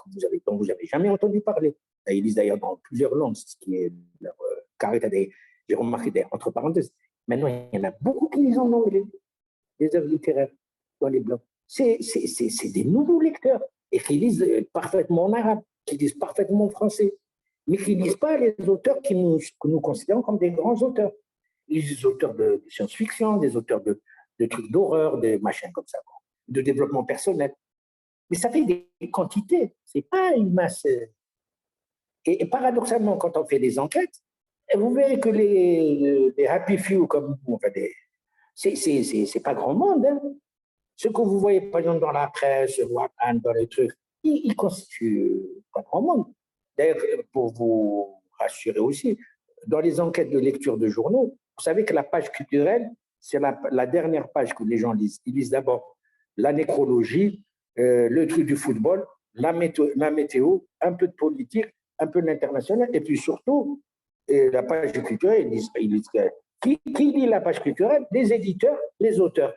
dont vous n'avez jamais entendu parler, ils lisent d'ailleurs dans plusieurs langues, ce qui est leur caractère. J'ai remarqué, entre parenthèses, maintenant, il y en a beaucoup qui lisent en anglais, des œuvres littéraires dans les blogs. C'est des nouveaux lecteurs et qui lisent parfaitement en arabe, qui lisent parfaitement en français, mais qui ne lisent pas les auteurs que nous considérons comme des grands auteurs. Ils lisent des auteurs de science-fiction, des auteurs de trucs d'horreur, des machins comme ça, de développement personnel. Mais ça fait des quantités, ce n'est pas une masse. Et paradoxalement, quand on fait des enquêtes, vous verrez que les happy few comme vous, c'est pas grand monde. Hein. Ce que vous voyez, par exemple, dans la presse, dans les trucs, ils constituent pas grand monde. D'ailleurs, pour vous rassurer aussi, dans les enquêtes de lecture de journaux, vous savez que la page culturelle, c'est la dernière page que les gens lisent. Ils lisent d'abord la nécrologie, le truc du football, la météo, un peu de politique, un peu de l'international, et puis surtout, la page culturelle, qui lit la page culturelle? Les éditeurs, les auteurs,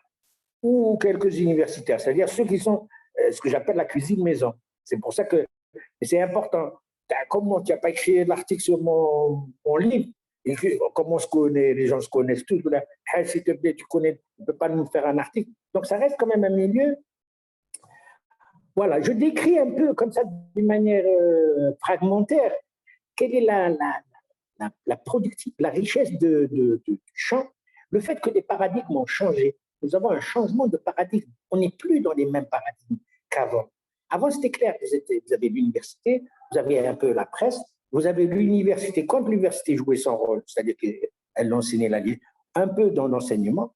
ou quelques universitaires, c'est-à-dire ceux qui sont ce que j'appelle la cuisine maison. C'est pour ça que c'est important. Comment tu n'as pas écrit l'article sur mon livre? Et comment les gens se connaissent tous. Hey, s'il te plaît, tu ne peux pas nous faire un article. Donc, ça reste quand même un milieu. Voilà, je décris un peu comme ça, d'une manière fragmentaire, quelle est la richesse du champ, le fait que les paradigmes ont changé. Nous avons un changement de paradigme. On n'est plus dans les mêmes paradigmes qu'avant. Avant, c'était clair, vous avez l'université, vous avez un peu la presse, vous avez l'université. Quand l'université jouait son rôle, c'est-à-dire qu'elle enseignait la littérature, un peu dans l'enseignement,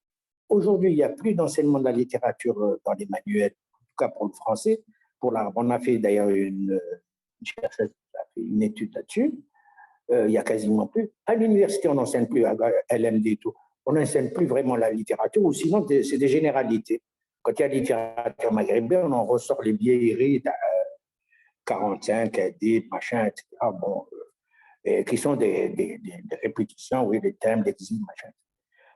aujourd'hui, il n'y a plus d'enseignement de la littérature dans les manuels, en tout cas pour le français. On a fait d'ailleurs une étude là-dessus. Il n'y a quasiment plus. À l'université, on n'enseigne plus, à LMD et tout. On n'enseigne plus vraiment la littérature, ou sinon, c'est des généralités. Quand il y a littérature maghrébine, on en ressort les vieilleries, 45, Hadith, machin, etc. Bon, qui sont des répétitions, oui, des thèmes d'exil, machin.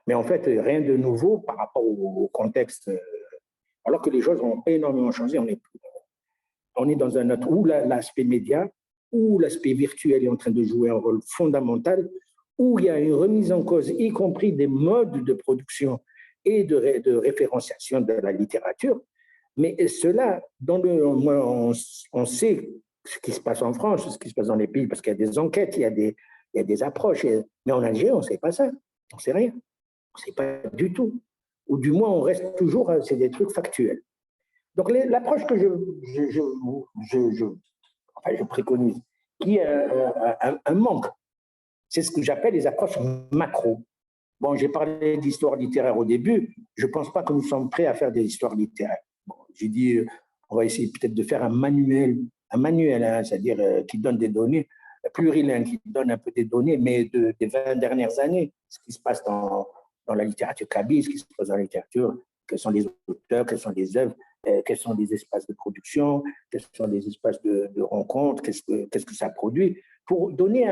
Mais en fait, rien de nouveau par rapport au contexte. Alors que les choses ont énormément changé, on est dans un autre, où l'aspect média, où l'aspect virtuel est en train de jouer un rôle fondamental, où il y a une remise en cause, y compris des modes de production et de référenciation de la littérature. Mais cela, on sait ce qui se passe en France, ce qui se passe dans les pays, parce qu'il y a des enquêtes, il y a des approches. Mais en Algérie, on ne sait pas ça. On ne sait rien. On ne sait pas du tout. ou du moins on reste toujours, c'est des trucs factuels. Donc l'approche que je préconise, qui est un manque, c'est ce que j'appelle les approches macro. Bon, j'ai parlé d'histoire littéraire au début, je ne pense pas que nous sommes prêts à faire des histoires littéraires. Bon, j'ai dit, on va essayer peut-être de faire un manuel hein, c'est-à-dire qui donne des données, plurilingue, qui donne un peu des données, mais des 20 dernières années, ce qui se passe dans la littérature kabyle, ce qui se passe dans la littérature, quels sont les auteurs, quelles sont les œuvres, quels sont les espaces de production, quels sont les espaces de rencontre, qu'est-ce que ça produit, pour donner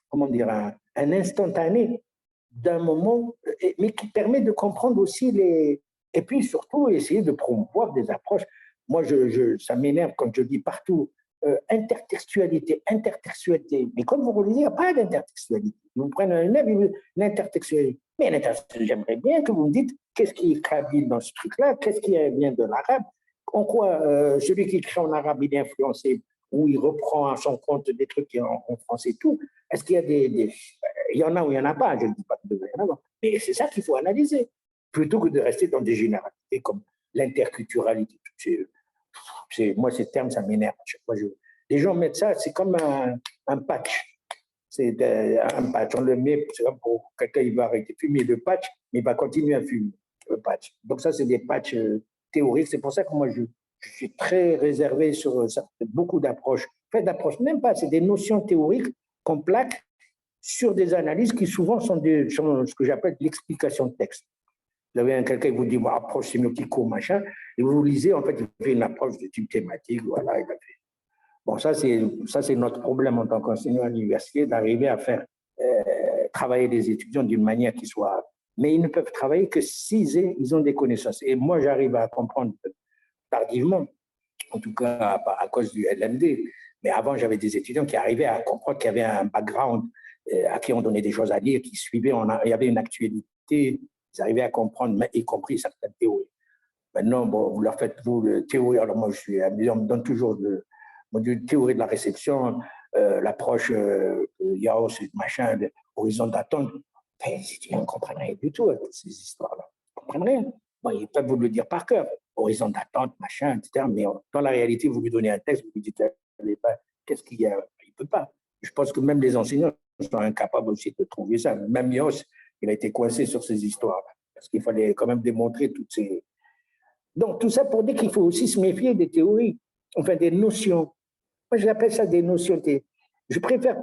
comment dire, un instantané d'un moment, mais qui permet de comprendre aussi et puis surtout essayer de promouvoir des approches. Moi, ça m'énerve quand je dis partout intertextualité. Mais comme vous relisez, il n'y a pas d'intertextualité. Vous prenez un œuvre, l'intertextualité. Mais j'aimerais bien que vous me dites qu'est-ce qui est kabyle dans ce truc-là, qu'est-ce qui vient de l'arabe, en quoi celui qui écrit en arabe, il est influencé, ou il reprend à son compte des trucs en français et tout. Est-ce qu'il y a il y en a ou il n'y en a pas, je ne dis pas qu'il devrait y en avoir. Mais c'est ça qu'il faut analyser, plutôt que de rester dans des généralités comme l'interculturalité. Moi, ces termes, ça m'énerve. Les gens mettent ça, c'est comme un patch. C'est un patch. On le met, c'est comme pour quelqu'un, il va arrêter de fumer le patch, mais il va continuer à fumer le patch. Donc ça, c'est des patchs théoriques. C'est pour ça que moi, je suis très réservé sur beaucoup d'approches. En fait, d'approches, même pas, c'est des notions théoriques qu'on plaque sur des analyses qui souvent sont ce que j'appelle l'explication de texte. Vous avez quelqu'un qui vous dit, bon, approche sémiotico, machin, et vous lisez, en fait, il fait une approche de type thématique, voilà, il a fait. Bon, ça, c'est notre problème en tant qu'enseignant à l'université, d'arriver à faire travailler les étudiants d'une manière qui soit... Mais ils ne peuvent travailler que s'ils ont des connaissances. Et moi, j'arrive à comprendre tardivement, en tout cas à cause du LMD, mais avant, j'avais des étudiants qui arrivaient à comprendre qu'il y avait un background, à qui on donnait des choses à lire, qui suivaient, il y avait une actualité, ils arrivaient à comprendre, y compris certaines théories. Maintenant, bon, vous leur faites, vous, le théorie, alors moi, on me donne toujours le module théorie de la réception, l'approche Yao, machin, horizon d'attente. Les étudiants ne comprennent rien du tout à toutes ces histoires-là. Ils ne comprennent rien. Bon, ils peuvent vous le dire par cœur, horizon d'attente, machin, etc. Mais dans la réalité, vous lui donnez un texte, vous lui dites, qu'est-ce qu'il y a? Il ne peut pas. Je pense que même les enseignants sont incapables aussi de trouver ça. Même Yos, il a été coincé sur ces histoires-là. Parce qu'il fallait quand même démontrer toutes ces... Donc, tout ça pour dire qu'il faut aussi se méfier des théories, enfin des notions. Moi, j'appelle ça des notions. Je préfère,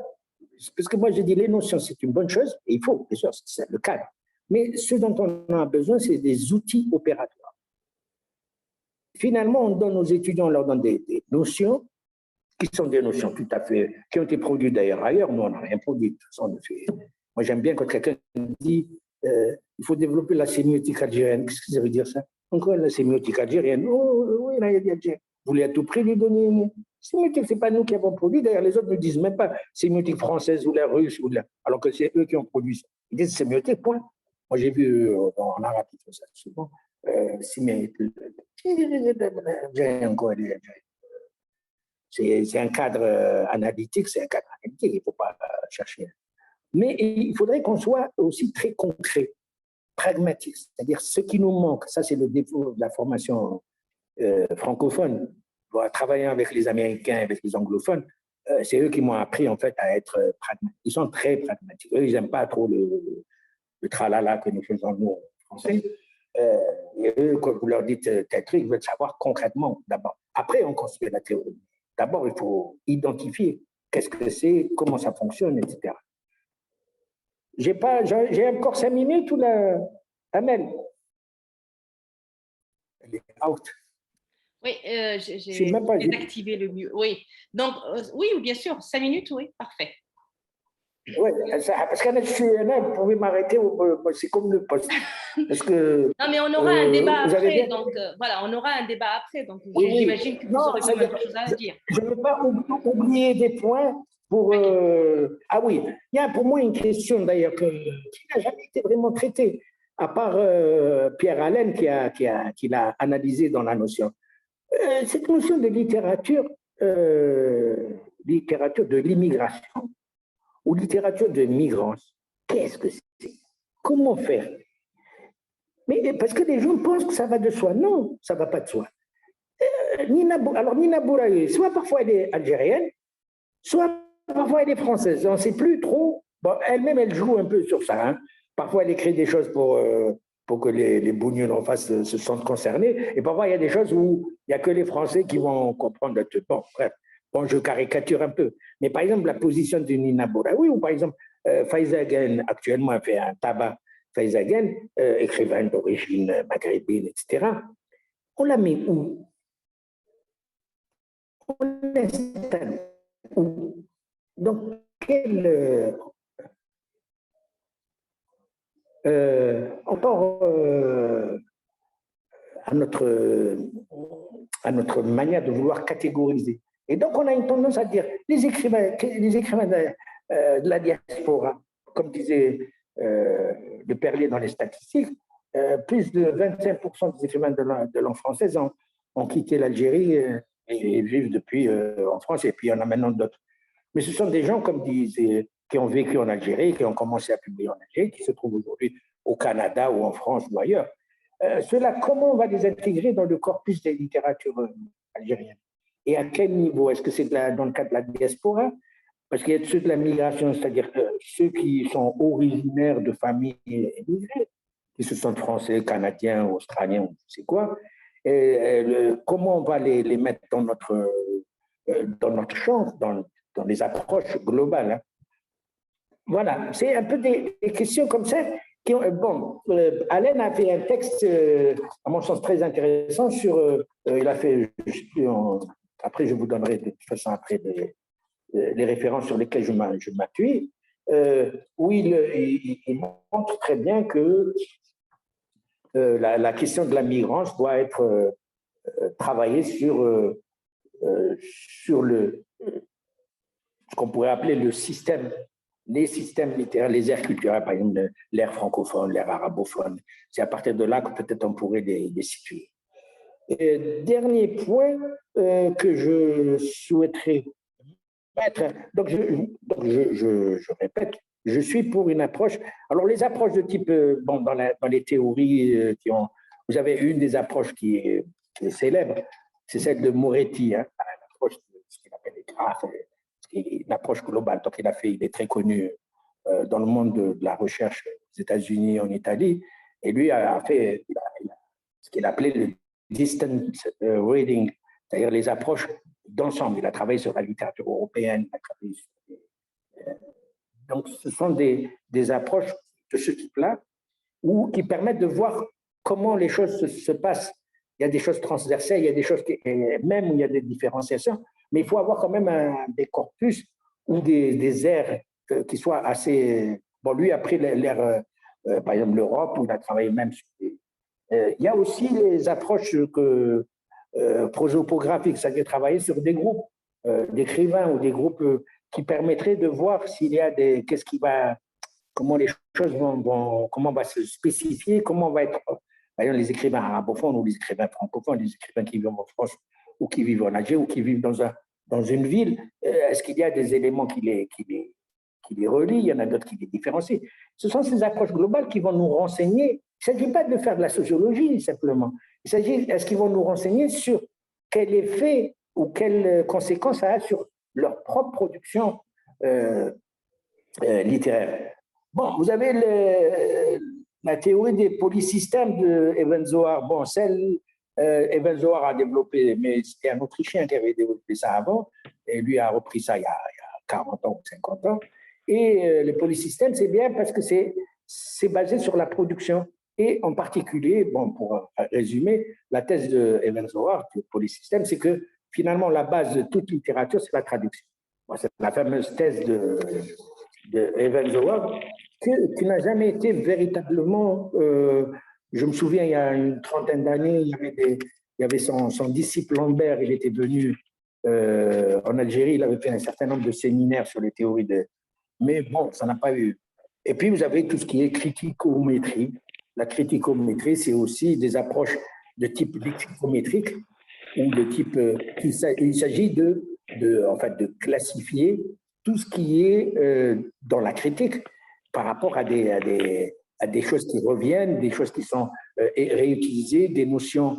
parce que moi, je dis les notions, c'est une bonne chose, et il faut, bien sûr, c'est le cadre. Mais ce dont on a besoin, c'est des outils opératoires. Finalement, on donne aux étudiants, on leur donne des notions, qui sont des notions tout à fait, qui ont été produites d'ailleurs ailleurs. Nous, on n'a rien produit. De toute façon, moi, j'aime bien quand quelqu'un dit il faut développer la sémiotique algérienne. Qu'est-ce que ça veut dire ça? Encore la sémiotique algérienne. Oh, oui, là, il y a des Algériens. Vous voulez à tout prix lui donner sémiotique, ce n'est pas nous qui avons produit. D'ailleurs, les autres ne disent même pas sémiotique française ou la russe, alors que c'est eux qui ont produit ça. Ils disent sémiotique, point. Moi, j'ai vu en arabe, ils font ça souvent. Sémiotique. C'est un cadre analytique, c'est un cadre analytique, il ne faut pas chercher. Mais il faudrait qu'on soit aussi très concret, pragmatique, c'est-à-dire ce qui nous manque, ça c'est le défaut de la formation francophone, travailler avec les Américains, avec les anglophones, c'est eux qui m'ont appris en fait à être pragmatiques. Ils sont très pragmatiques. Eux, ils n'aiment pas trop le tralala que nous faisons nous français. Et eux, quand vous leur dites tel truc, ils veulent savoir concrètement d'abord. Après, on construit la théorie. D'abord, il faut identifier qu'est-ce que c'est, comment ça fonctionne, etc. J'ai encore 5 minutes ou la Amel? Elle est out. Oui, j'ai désactivé le mieux. Oui, donc oui, bien sûr, 5 minutes, oui, parfait. Oui, parce que je suis là, vous pouvez m'arrêter, c'est comme le poste. Parce que, non, mais on aura un débat après, donc voilà, on aura un débat après, donc oui, j'imagine que vous aurez pas mal de choses à dire. Je ne veux pas oublier des points pour... ah oui, il y a pour moi une question d'ailleurs qui n'a jamais été vraiment traitée, à part Pierre Allen qui l'a analysé dans la notion. Cette notion de littérature de l'immigration, ou littérature de migrants, qu'est-ce que c'est? Comment faire? Mais parce que les gens pensent que ça va de soi. Non, ça ne va pas de soi. Alors Nina Boulaye, soit parfois elle est algérienne, soit parfois elle est française. On ne sait plus trop. Bon, elle-même, elle joue un peu sur ça. Hein. Parfois, elle écrit des choses pour que les bougnons en face se sentent concernés. Et parfois, il y a des choses où il n'y a que les Français qui vont comprendre. Bon, bref, bon, je caricature un peu. Mais par exemple, la position de Nina Bouraoui, ou par exemple, Faiza Ghen, actuellement, elle fait un tabac. Faiza Ghen, écrivaine d'origine maghrébine, etc. On la met où? On l'installe où? Donc, encore à notre manière de vouloir catégoriser. Et donc, on a une tendance à dire les écrivains de la diaspora, comme disait le Perlier dans les statistiques, plus de 25% des écrivains de langue française ont quitté l'Algérie et vivent depuis en France, et puis il y en a maintenant d'autres. Mais ce sont des gens, comme disent, qui ont vécu en Algérie, qui ont commencé à publier en Algérie, qui se trouvent aujourd'hui au Canada ou en France ou ailleurs. Cela, comment on va les intégrer dans le corpus des littératures algériennes? Et à quel niveau? Est-ce que c'est dans le cadre de la diaspora? Parce qu'il y a ceux de la migration, c'est-à-dire ceux qui sont originaires de familles immigrées, qui se sentent français, canadiens, australiens, ou je sais quoi. Comment on va les mettre dans notre champ, dans les approches globales. Hein. Voilà, c'est un peu des questions comme ça. Bon, Alain a fait un texte, à mon sens, très intéressant sur. Il a fait. Après, je vous donnerai de toute façon après les références sur lesquelles je m'appuie, où il montre très bien que la question de la migrance doit être travaillée sur ce qu'on pourrait appeler les systèmes littéraires, les aires culturelles, par exemple l'ère francophone, l'ère arabophone. C'est à partir de là que peut-être on pourrait les situer. Et dernier point que je souhaiterais mettre, donc je répète, je suis pour une approche. Alors les approches de type, bon, dans les théories vous avez une des approches qui est célèbre, c'est celle de Moretti, hein, l'approche de ce qu'il appelle les graphes, une approche globale. Donc, il est très connu dans le monde de la recherche aux États-Unis, en Italie, et lui a fait ce qu'il appelait le distant reading, c'est-à-dire les approches d'ensemble. Il a travaillé sur la littérature européenne, donc ce sont des approches de ce type-là, qui permettent de voir comment les choses se passent. Il y a des choses transversales, il y a des choses même où il y a des différenciations, mais il faut avoir quand même des corpus ou des aires qui soient assez. Bon, lui, après l'ère, par exemple, l'Europe, où il a travaillé même sur il y a aussi les approches prosopographiques, c'est-à-dire travailler sur des groupes d'écrivains ou des groupes qui permettraient de voir s'il y a comment les choses comment on va se spécifier, comment on va être, par exemple, les écrivains arabophones ou les écrivains francophones, les écrivains qui vivent en France ou qui vivent en Algérie ou qui vivent dans une ville, est-ce qu'il y a des éléments qui les relient, il y en a d'autres qui les différencient. Ce sont ces approches globales qui vont nous renseigner. Il ne s'agit pas de faire de la sociologie simplement. Il s'agit, est-ce qu'ils vont nous renseigner sur quel effet ou quelles conséquences ça a sur leur propre production littéraire. Bon, vous avez la théorie des polysystèmes de Eben Zohar. Bon, Eben Zohar a développé, mais c'était un Autrichien qui avait développé ça avant, et lui a repris ça il y a 40 ans ou 50 ans. Et les polysystèmes, c'est bien parce que c'est basé sur la production. Et en particulier, bon, pour résumer, la thèse de Eben Zohar, du polysystème, c'est que finalement, la base de toute littérature, c'est la traduction. Bon, c'est la fameuse thèse de Eben Zohar, qui n'a jamais été véritablement. Je me souviens, il y a une trentaine d'années, il y avait son disciple Lambert, il était venu en Algérie, il avait fait un certain nombre de séminaires sur les théories mais bon, ça n'a pas eu. Et puis, vous avez tout ce qui est criticométrie. La criticométrie, c'est aussi des approches de type lexicométrique, ou de type. Il s'agit en fait, de classifier tout ce qui est dans la critique par rapport à des à des choses qui reviennent, des choses qui sont réutilisées, des notions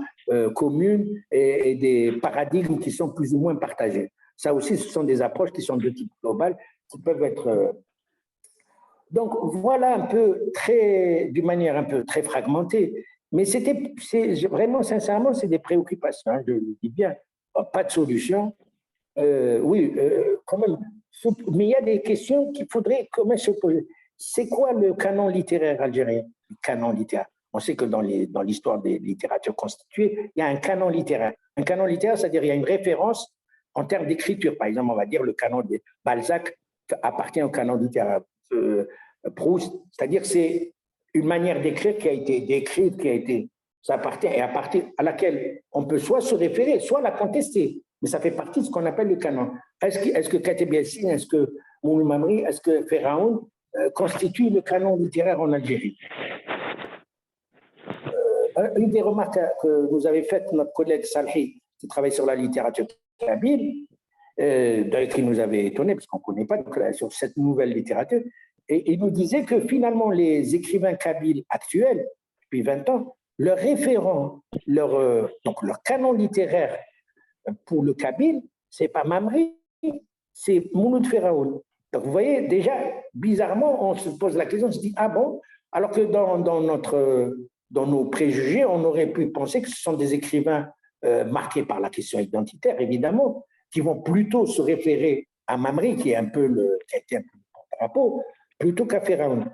communes et des paradigmes qui sont plus ou moins partagés. Ça aussi, ce sont des approches qui sont de type global, qui peuvent être... Donc, voilà un peu, d'une manière un peu très fragmentée, mais vraiment, sincèrement, c'est des préoccupations, hein, je le dis bien, pas de solution. Oui, quand même, mais il y a des questions qu'il faudrait quand même se poser. C'est quoi le canon littéraire algérien? Le canon littéraire. On sait que dans l'histoire des littératures constituées, il y a un canon littéraire. Un canon littéraire, c'est-à-dire il y a une référence en termes d'écriture. Par exemple, on va dire le canon de Balzac appartient au canon littéraire. Proust, c'est-à-dire c'est une manière d'écrire qui a été décrite, ça appartient et à partir à laquelle on peut soit se référer, soit la contester. Mais ça fait partie de ce qu'on appelle le canon. Est-ce que Kateb Yassine, est-ce que Mouloud Mamri, est-ce que Pharaon constitue le canon littéraire en Algérie? Une des remarques que nous avait faites notre collègue Salhi, qui travaille sur la littérature kabyle, qui nous avait étonné, parce qu'on ne connaît pas sur cette nouvelle littérature, et il nous disait que finalement, les écrivains kabyles actuels, depuis 20 ans, leur référent, donc leur canon littéraire pour le kabyle, ce n'est pas Mamri, c'est Mouloud Pharaon. Donc vous voyez, déjà, bizarrement, on se pose la question, on se dit, ah bon, alors que dans nos préjugés, on aurait pu penser que ce sont des écrivains marqués par la question identitaire, évidemment, qui vont plutôt se référer à Mamri, qui a été un peu le porte-drapeau, plutôt qu'à Pharaon.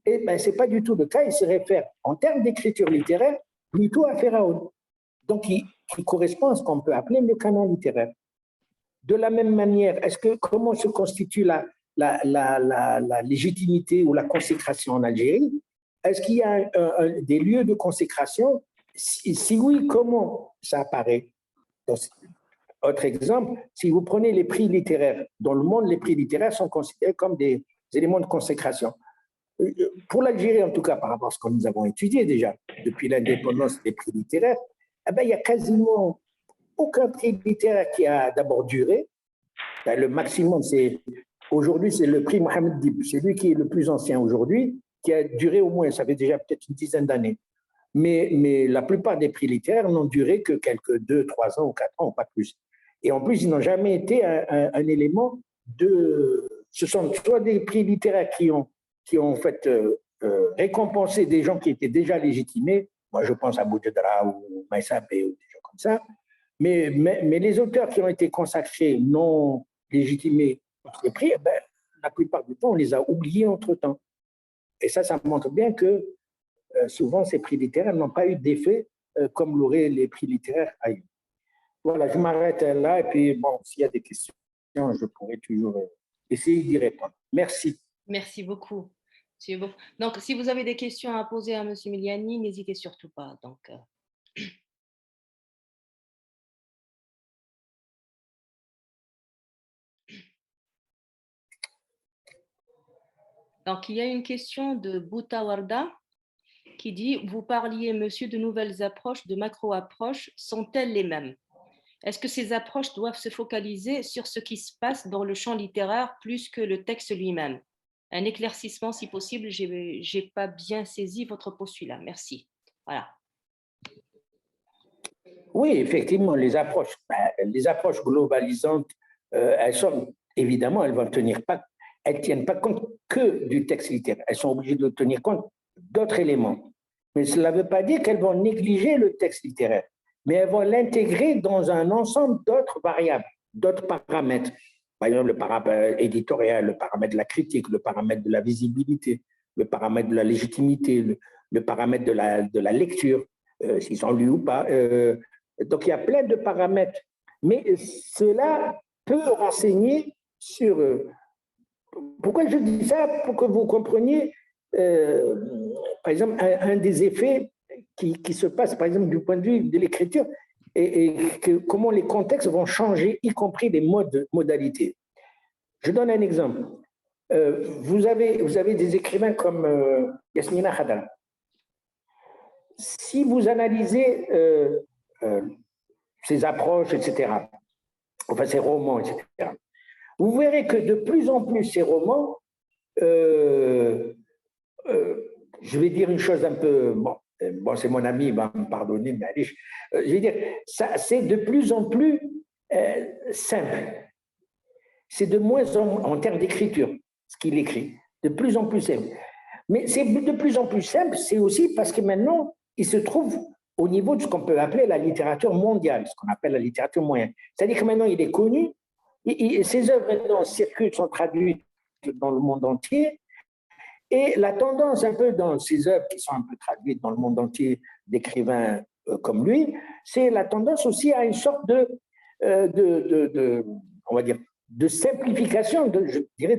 Et bien, ce n'est pas du tout le cas, il se réfère, en termes d'écriture littéraire, plutôt à Pharaon. Donc, qui correspond à ce qu'on peut appeler le canon littéraire. De la même manière, comment se constitue la légitimité ou la consécration en Algérie? Est-ce qu'il y a des lieux de consécration? Si oui, comment ça apparaît? Donc, autre exemple, si vous prenez les prix littéraires, dans le monde, les prix littéraires sont considérés comme des éléments de consécration. Pour l'Algérie, en tout cas, par rapport à ce que nous avons étudié déjà, depuis l'indépendance des prix littéraires, eh ben, il n'y a quasiment aucun prix littéraire qui a d'abord duré. Le maximum, aujourd'hui, c'est le prix Mohamed Dib. C'est lui qui est le plus ancien aujourd'hui, qui a duré au moins, ça fait déjà peut-être une dizaine d'années. Mais la plupart des prix littéraires n'ont duré que quelques 2, 3 ans ou 4 ans, pas plus. Et en plus, ils n'ont jamais été un élément de... Ce sont soit des prix littéraires qui ont en fait récompensé des gens qui étaient déjà légitimés. Moi, je pense à Boudjedra ou Maïsabé ou des gens comme ça. Mais les auteurs qui ont été consacrés, non légitimés par les prix, ben, la plupart du temps, on les a oubliés entre-temps. Et ça montre bien que souvent, ces prix littéraires n'ont pas eu d'effet comme l'auraient les prix littéraires ailleurs. Voilà, je m'arrête là. Et puis, bon, s'il y a des questions, je pourrais toujours essayer d'y répondre. Merci. Merci beaucoup. Donc, si vous avez des questions à poser à M. Miliani, n'hésitez surtout pas. Donc, il y a une question de Bouta Warda qui dit « Vous parliez, monsieur, de nouvelles approches, de macro-approches, sont-elles les mêmes? Est-ce que ces approches doivent se focaliser sur ce qui se passe dans le champ littéraire plus que le texte lui-même? Un éclaircissement si possible, je n'ai pas bien saisi votre postulat. Merci. » Voilà. Oui, effectivement, les approches globalisantes, évidemment, elles ne tiennent pas compte que du texte littéraire. Elles sont obligées de tenir compte d'autres éléments. Mais cela ne veut pas dire qu'elles vont négliger le texte littéraire, mais elles vont l'intégrer dans un ensemble d'autres variables, d'autres paramètres. Par exemple, le paramètre éditorial, le paramètre de la critique, le paramètre de la visibilité, le paramètre de la légitimité, le paramètre de la lecture, s'ils sont lus ou pas. Donc, il y a plein de paramètres. Mais cela peut renseigner sur... pourquoi je dis ça? Pour que vous compreniez, par exemple, un des effets qui se passe, par exemple, du point de vue de l'écriture, et comment les contextes vont changer, y compris les modalités. Je donne un exemple. Vous avez des écrivains comme Yasmina Khadra. Si vous analysez ses approches, etc., enfin ses romans, etc., vous verrez que de plus en plus ces romans je vais dire une chose un peu, bon c'est mon ami, il va me pardonner, mais allez, je vais dire, c'est de plus en plus simple. C'est de moins en termes d'écriture, ce qu'il écrit, de plus en plus simple. Mais c'est de plus en plus simple, c'est aussi parce que maintenant, il se trouve au niveau de ce qu'on peut appeler la littérature mondiale, ce qu'on appelle la littérature moyenne. C'est-à-dire que maintenant, il est connu, ses œuvres maintenant circulent, sont traduites dans le monde entier, et la tendance un peu dans ces œuvres qui sont un peu traduites dans le monde entier d'écrivains comme lui, c'est la tendance aussi à une sorte on va dire, de simplification, je dirais,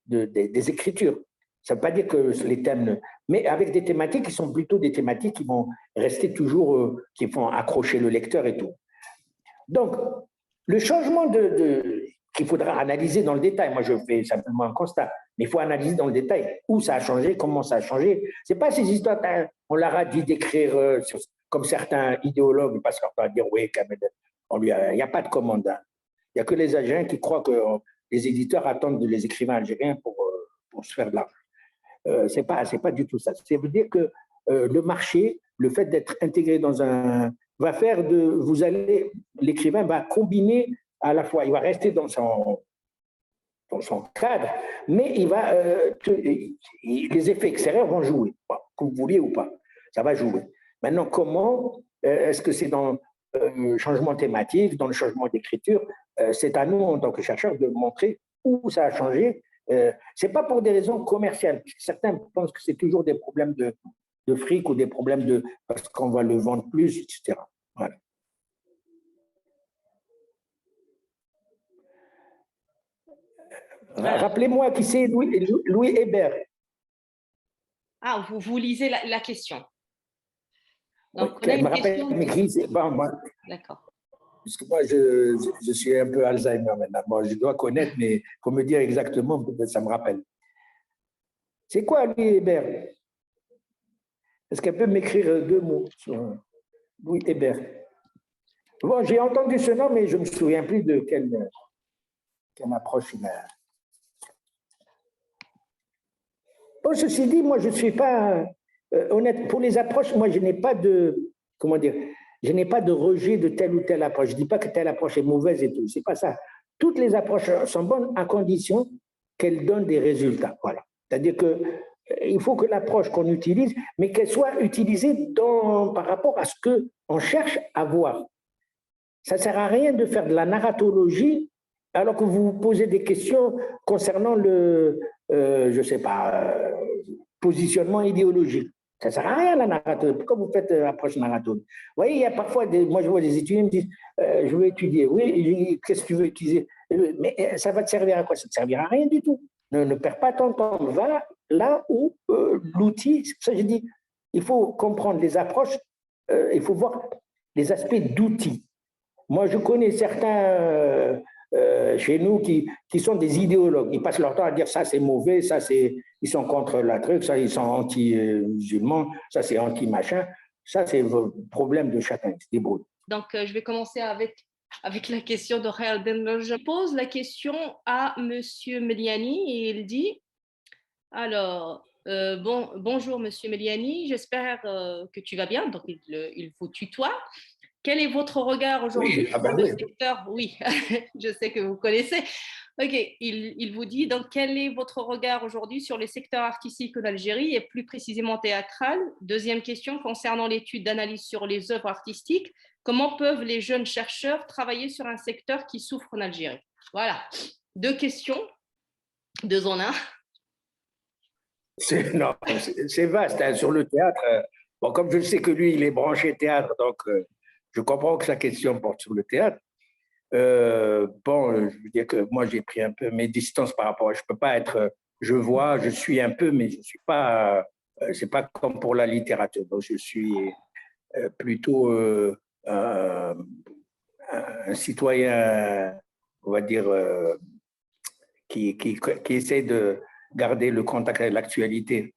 des écritures. Ça ne veut pas dire que les thèmes, mais avec des thématiques qui sont plutôt des thématiques qui vont rester toujours, qui vont accrocher le lecteur et tout. Donc, le changement qu'il faudra analyser dans le détail, moi je fais simplement un constat, mais il faut analyser dans le détail où ça a changé, comment ça a changé. Ce n'est pas ces histoires, on leur a dit d'écrire comme certains idéologues, parce qu'on va dire, oui, il n'y a pas de commande. Il n'y a que les Algériens qui croient que les éditeurs attendent les écrivains algériens pour se faire de l'argent. C'est pas du tout ça. Ça veut dire que le marché, le fait d'être intégré dans va faire l'écrivain va combiner à la fois, il va rester dans son cadre, mais les effets extérieurs vont jouer, que vous vouliez ou pas, ça va jouer. Maintenant, comment est-ce que c'est dans le changement thématique, dans le changement d'écriture? C'est à nous, en tant que chercheurs, de montrer où ça a changé. Ce n'est pas pour des raisons commerciales. Certains pensent que c'est toujours des problèmes de fric ou des problèmes parce qu'on va le vendre plus, etc. Voilà. Rappelez-moi qui c'est Louis Hébert. Ah, vous lisez la question. Donc, oui, elle me rappelle m'écrit. D'accord. Parce que moi, je suis un peu Alzheimer maintenant. Bon, je dois connaître, mais il faut me dire exactement, peut-être ça me rappelle. C'est quoi, Louis Hébert? Est-ce qu'elle peut m'écrire 2 mots sur Louis Hébert? Bon, j'ai entendu ce nom, mais je ne me souviens plus de quelle approche il a. Bon, ceci dit, moi, je ne suis pas honnête. Pour les approches, moi, je n'ai pas de, comment dire, je n'ai pas de rejet de telle ou telle approche. Je ne dis pas que telle approche est mauvaise et tout. Ce n'est pas ça. Toutes les approches sont bonnes à condition qu'elles donnent des résultats. Voilà. C'est-à-dire qu'il faut que l'approche qu'on utilise, mais qu'elle soit utilisée par rapport à ce qu'on cherche à voir. Ça ne sert à rien de faire de la narratologie alors que vous vous posez des questions concernant je ne sais pas, positionnement idéologique. Ça ne sert à rien la narratologie. Pourquoi vous faites approche narratologie? Vous voyez, il y a parfois, moi je vois des étudiants qui me disent, je veux étudier. Oui, qu'est-ce que tu veux utiliser? Mais ça va te servir à quoi? Ça ne te servira à rien du tout. Ne perds pas ton temps. Va là où l'outil, c'est pour ça que je dis, il faut comprendre les approches, il faut voir les aspects d'outils. Moi, je connais certains chez nous qui sont des idéologues. Ils passent leur temps à dire ça c'est mauvais, ça c'est, ils sont contre la truc, ça ils sont anti-musulmans, ça c'est anti-machin. Ça c'est le problème de chacun, c'est des débrouille. Donc, je vais commencer avec la question de Khalden. Je pose la question à Monsieur Meliani et il dit, alors, bonjour Monsieur Meliani, j'espère que tu vas bien. Donc, il vous tutoie. Quel est votre regard aujourd'hui sur le secteur? Oui, je sais que vous connaissez. Ok, il vous dit, donc, quel est votre regard aujourd'hui sur les secteurs artistiques en Algérie et plus précisément théâtral? Deuxième question, concernant l'étude d'analyse sur les œuvres artistiques, comment peuvent les jeunes chercheurs travailler sur un secteur qui souffre en Algérie? Voilà, 2 questions, 2 en 1. C'est vaste, hein, sur le théâtre. Bon, comme je sais que lui, il est branché théâtre, donc je comprends que sa question porte sur le théâtre. Je veux dire que moi, j'ai pris un peu mes distances par rapport à… Je ne peux pas être… Je vois, je suis un peu, mais je ne suis pas… c'est pas comme pour la littérature. Donc, je suis plutôt un citoyen, on va dire, qui essaie de garder le contact avec l'actualité.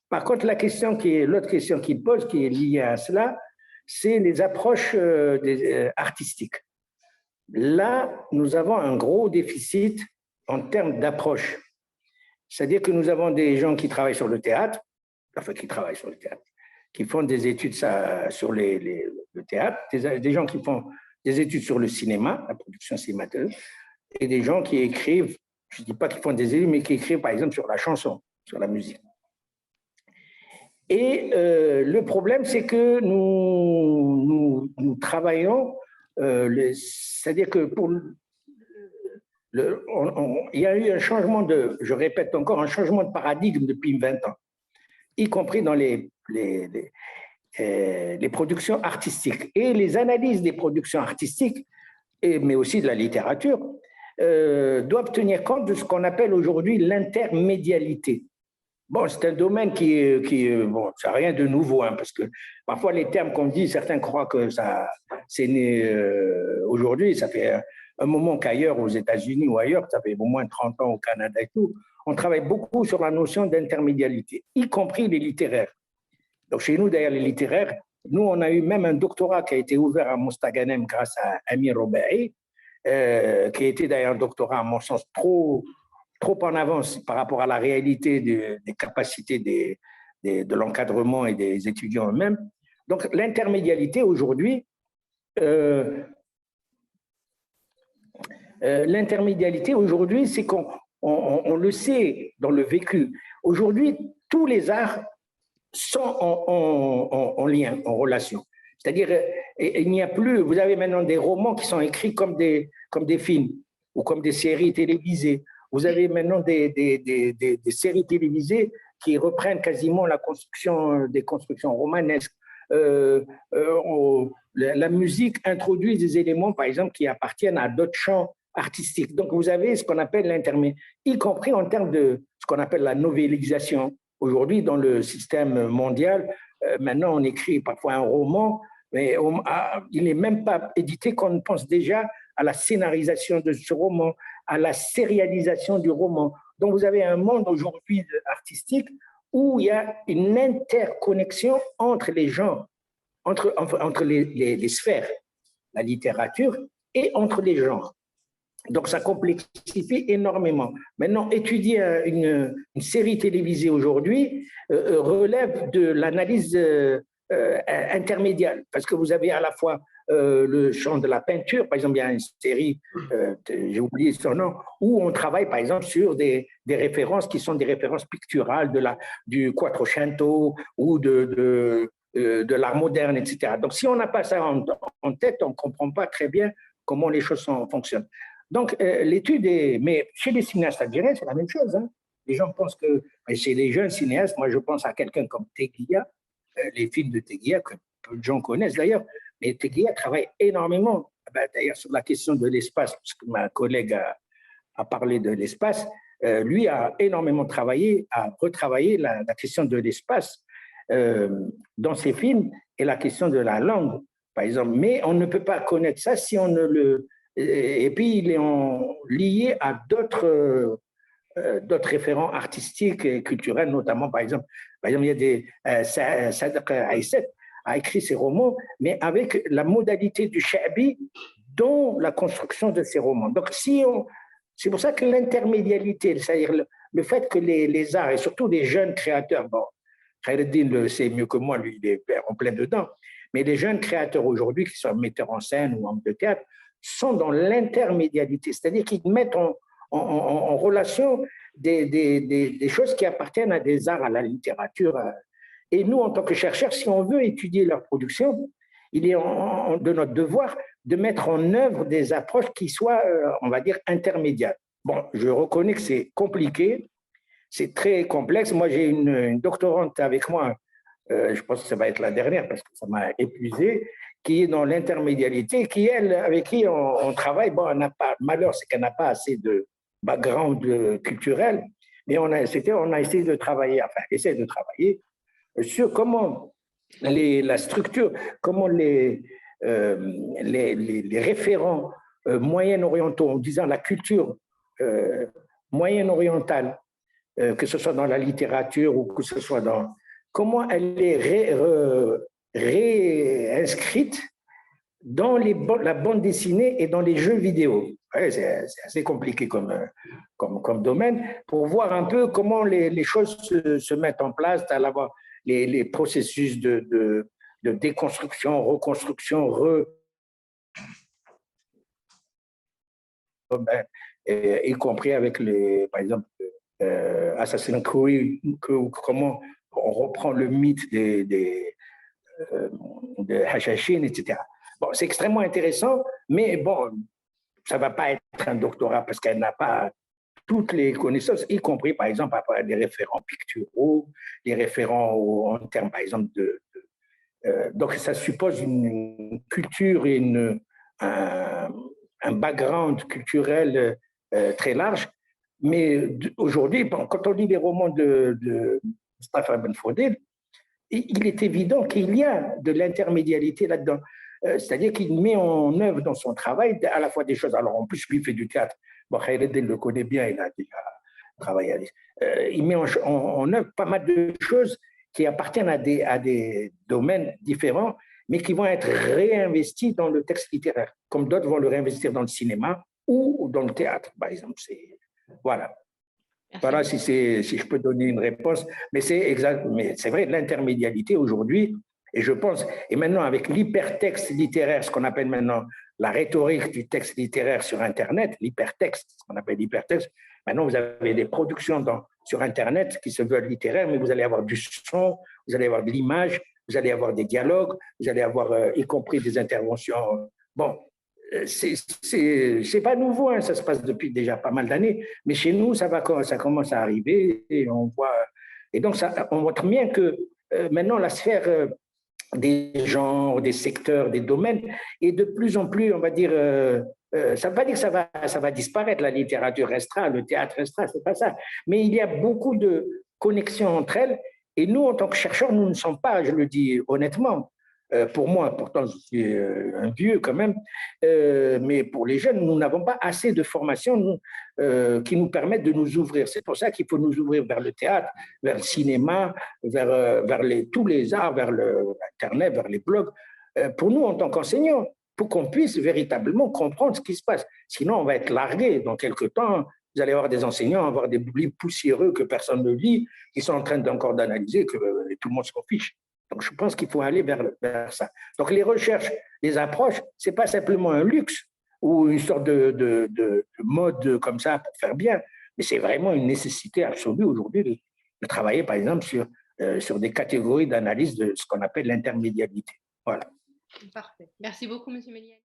Par contre, l'autre question qu'il pose, qui est liée à cela, c'est les approches artistiques. Là, nous avons un gros déficit en termes d'approche. C'est-à-dire que nous avons des gens qui travaillent sur le théâtre, enfin qui travaillent sur le théâtre, qui font des études sur le théâtre, des gens qui font des études sur le cinéma, la production cinématographique, et des gens qui écrivent, je ne dis pas qu'ils font des études, mais qui écrivent par exemple sur la chanson, sur la musique. Et le problème, c'est que nous travaillons, c'est-à-dire que il y a eu un changement je répète encore, un changement de paradigme depuis 20 ans, y compris dans les productions artistiques. Et les analyses des productions artistiques, mais aussi de la littérature, doivent tenir compte de ce qu'on appelle aujourd'hui l'intermédialité. Bon, c'est un domaine bon, ça n'a rien de nouveau, hein, parce que parfois les termes qu'on dit, certains croient que c'est né aujourd'hui, ça fait un moment qu'ailleurs, aux États-Unis ou ailleurs, ça fait au moins 30 ans au Canada et tout, on travaille beaucoup sur la notion d'intermédialité, y compris les littéraires. Donc chez nous, d'ailleurs, les littéraires, nous, on a eu même un doctorat qui a été ouvert à Mostaganem grâce à Amir Robai, qui a été d'ailleurs un doctorat, à mon sens, trop en avance par rapport à la réalité des capacités de l'encadrement et des étudiants eux-mêmes. Donc, l'intermédialité aujourd'hui, c'est qu'on le sait dans le vécu. Aujourd'hui, tous les arts sont en lien, en relation. C'est-à-dire, il n'y a plus, vous avez maintenant des romans qui sont écrits comme des films ou comme des séries télévisées. Vous avez maintenant des séries télévisées qui reprennent quasiment des constructions romanesques. La musique introduit des éléments, par exemple, qui appartiennent à d'autres champs artistiques. Donc, vous avez ce qu'on appelle l'intermédiaire, y compris en termes de ce qu'on appelle la novélisation. Aujourd'hui, dans le système mondial, maintenant, on écrit parfois un roman, mais il n'est même pas édité qu'on pense déjà à la scénarisation de ce roman, à la sérialisation du roman. Donc, vous avez un monde aujourd'hui artistique où il y a une interconnexion entre les genres, entre les sphères, la littérature, et entre les genres. Donc, ça complexifie énormément. Maintenant, étudier une série télévisée aujourd'hui relève de l'analyse intermédiaire, parce que vous avez à la fois le champ de la peinture, par exemple, il y a une série, j'ai oublié son nom, où on travaille par exemple sur des références qui sont des références picturales du Quattrocento ou de l'art moderne, etc. Donc, si on n'a pas ça en tête, on ne comprend pas très bien comment les choses fonctionnent. Donc, l'étude est… Mais chez les cinéastes algériens, c'est la même chose. Hein. Les gens pensent que… Chez les jeunes cinéastes, moi, je pense à quelqu'un comme Teguia, les films de Teguia, que peu de gens connaissent d'ailleurs, mais Teguia travaille énormément, d'ailleurs, sur la question de l'espace, parce que ma collègue a parlé de l'espace. Lui a énormément travaillé, a retravaillé la question de l'espace dans ses films et la question de la langue, par exemple. Mais on ne peut pas connaître ça si on ne le… Et puis, il est lié à d'autres référents artistiques et culturels, notamment, par exemple, il y a des… Sadr Aïsset a écrit ses romans, mais avec la modalité du Sha'bi dans la construction de ses romans. Donc, c'est pour ça que l'intermédialité, c'est-à-dire le fait que les arts, et surtout les jeunes créateurs, bon, Khaireddin le sait mieux que moi, lui, il est en plein dedans, mais les jeunes créateurs aujourd'hui, qui sont metteurs en scène ou hommes de théâtre, sont dans l'intermédialité, c'est-à-dire qu'ils mettent en relation des choses qui appartiennent à des arts, à la littérature. Et nous, en tant que chercheurs, si on veut étudier leur production, il est de notre devoir de mettre en œuvre des approches qui soient, on va dire, intermédiaires. Bon, je reconnais que c'est compliqué, c'est très complexe. Moi, j'ai une doctorante avec moi, je pense que ça va être la dernière parce que ça m'a épuisé, qui est dans l'intermédialité, avec qui on travaille. Bon, elle n'a pas, malheur, c'est qu'elle n'a pas assez de background culturel, mais on a essayé de travailler, essaie de travailler sur comment la structure, comment les référents moyen-orientaux, en disant la culture moyen-orientale, que ce soit dans la littérature ou que ce soit dans… Comment elle est réinscrite dans la bande dessinée et dans les jeux vidéo. Ouais, c'est assez compliqué comme domaine pour voir un peu comment les choses se mettent en place. les processus de déconstruction, reconstruction, y compris avec par exemple, Assassin's Creed, comment on reprend le mythe de Hachachine, etc. Bon, c'est extrêmement intéressant, mais bon, ça ne va pas être un doctorat parce qu'elle n'a pas toutes les connaissances, y compris, par exemple, après des référents picturaux, des référents en termes, par exemple, donc, ça suppose une culture et un background culturel très large. Mais aujourd'hui, bon, quand on lit les romans de Mustafa Ben Fodel, il est évident qu'il y a de l'intermédialité là-dedans. C'est-à-dire qu'il met en œuvre dans son travail à la fois des choses. Alors, en plus, lui, il fait du théâtre. Bon, Khaireddin le connaît bien, il a déjà travaillé avec. Il met en œuvre pas mal de choses qui appartiennent à des domaines différents, mais qui vont être réinvestis dans le texte littéraire, comme d'autres vont le réinvestir dans le cinéma ou dans le théâtre, par exemple. Voilà. Merci. Voilà si je peux donner une réponse. Mais c'est exact, mais c'est vrai, l'intermédialité aujourd'hui, et je pense, et maintenant avec l'hypertexte littéraire, ce qu'on appelle maintenant la rhétorique du texte littéraire sur Internet, l'hypertexte, ce qu'on appelle l'hypertexte, maintenant vous avez des productions sur Internet qui se veulent littéraires, mais vous allez avoir du son, vous allez avoir de l'image, vous allez avoir des dialogues, vous allez avoir y compris des interventions. Bon, c'est pas nouveau, hein, ça se passe depuis déjà pas mal d'années, mais chez nous, ça commence à arriver et on voit. Et donc, on montre bien que maintenant, la sphère des genres, des secteurs, des domaines est de plus en plus, on va dire, ça ne veut pas dire que ça va disparaître, la littérature restera, le théâtre restera, c'est pas ça. Mais il y a beaucoup de connexions entre elles et nous, en tant que chercheurs, nous ne sommes pas, je le dis honnêtement, pour moi, pourtant je suis un vieux quand même, mais pour les jeunes, nous n'avons pas assez de formation qui nous permettent de nous ouvrir. C'est pour ça qu'il faut nous ouvrir vers le théâtre, vers le cinéma, vers tous les arts, vers l'Internet, vers les blogs, pour nous en tant qu'enseignants, pour qu'on puisse véritablement comprendre ce qui se passe. Sinon, on va être largué dans quelques temps. Vous allez avoir des enseignants, avoir des livres poussiéreux que personne ne lit, qui sont en train encore d'analyser, que tout le monde s'en fiche. Donc, je pense qu'il faut aller vers ça. Donc, les recherches, les approches, ce n'est pas simplement un luxe ou une sorte de mode comme ça pour faire bien, mais c'est vraiment une nécessité absolue aujourd'hui de travailler, par exemple, sur des catégories d'analyse de ce qu'on appelle l'intermédialité. Voilà. Parfait. Merci beaucoup, M. Méliani.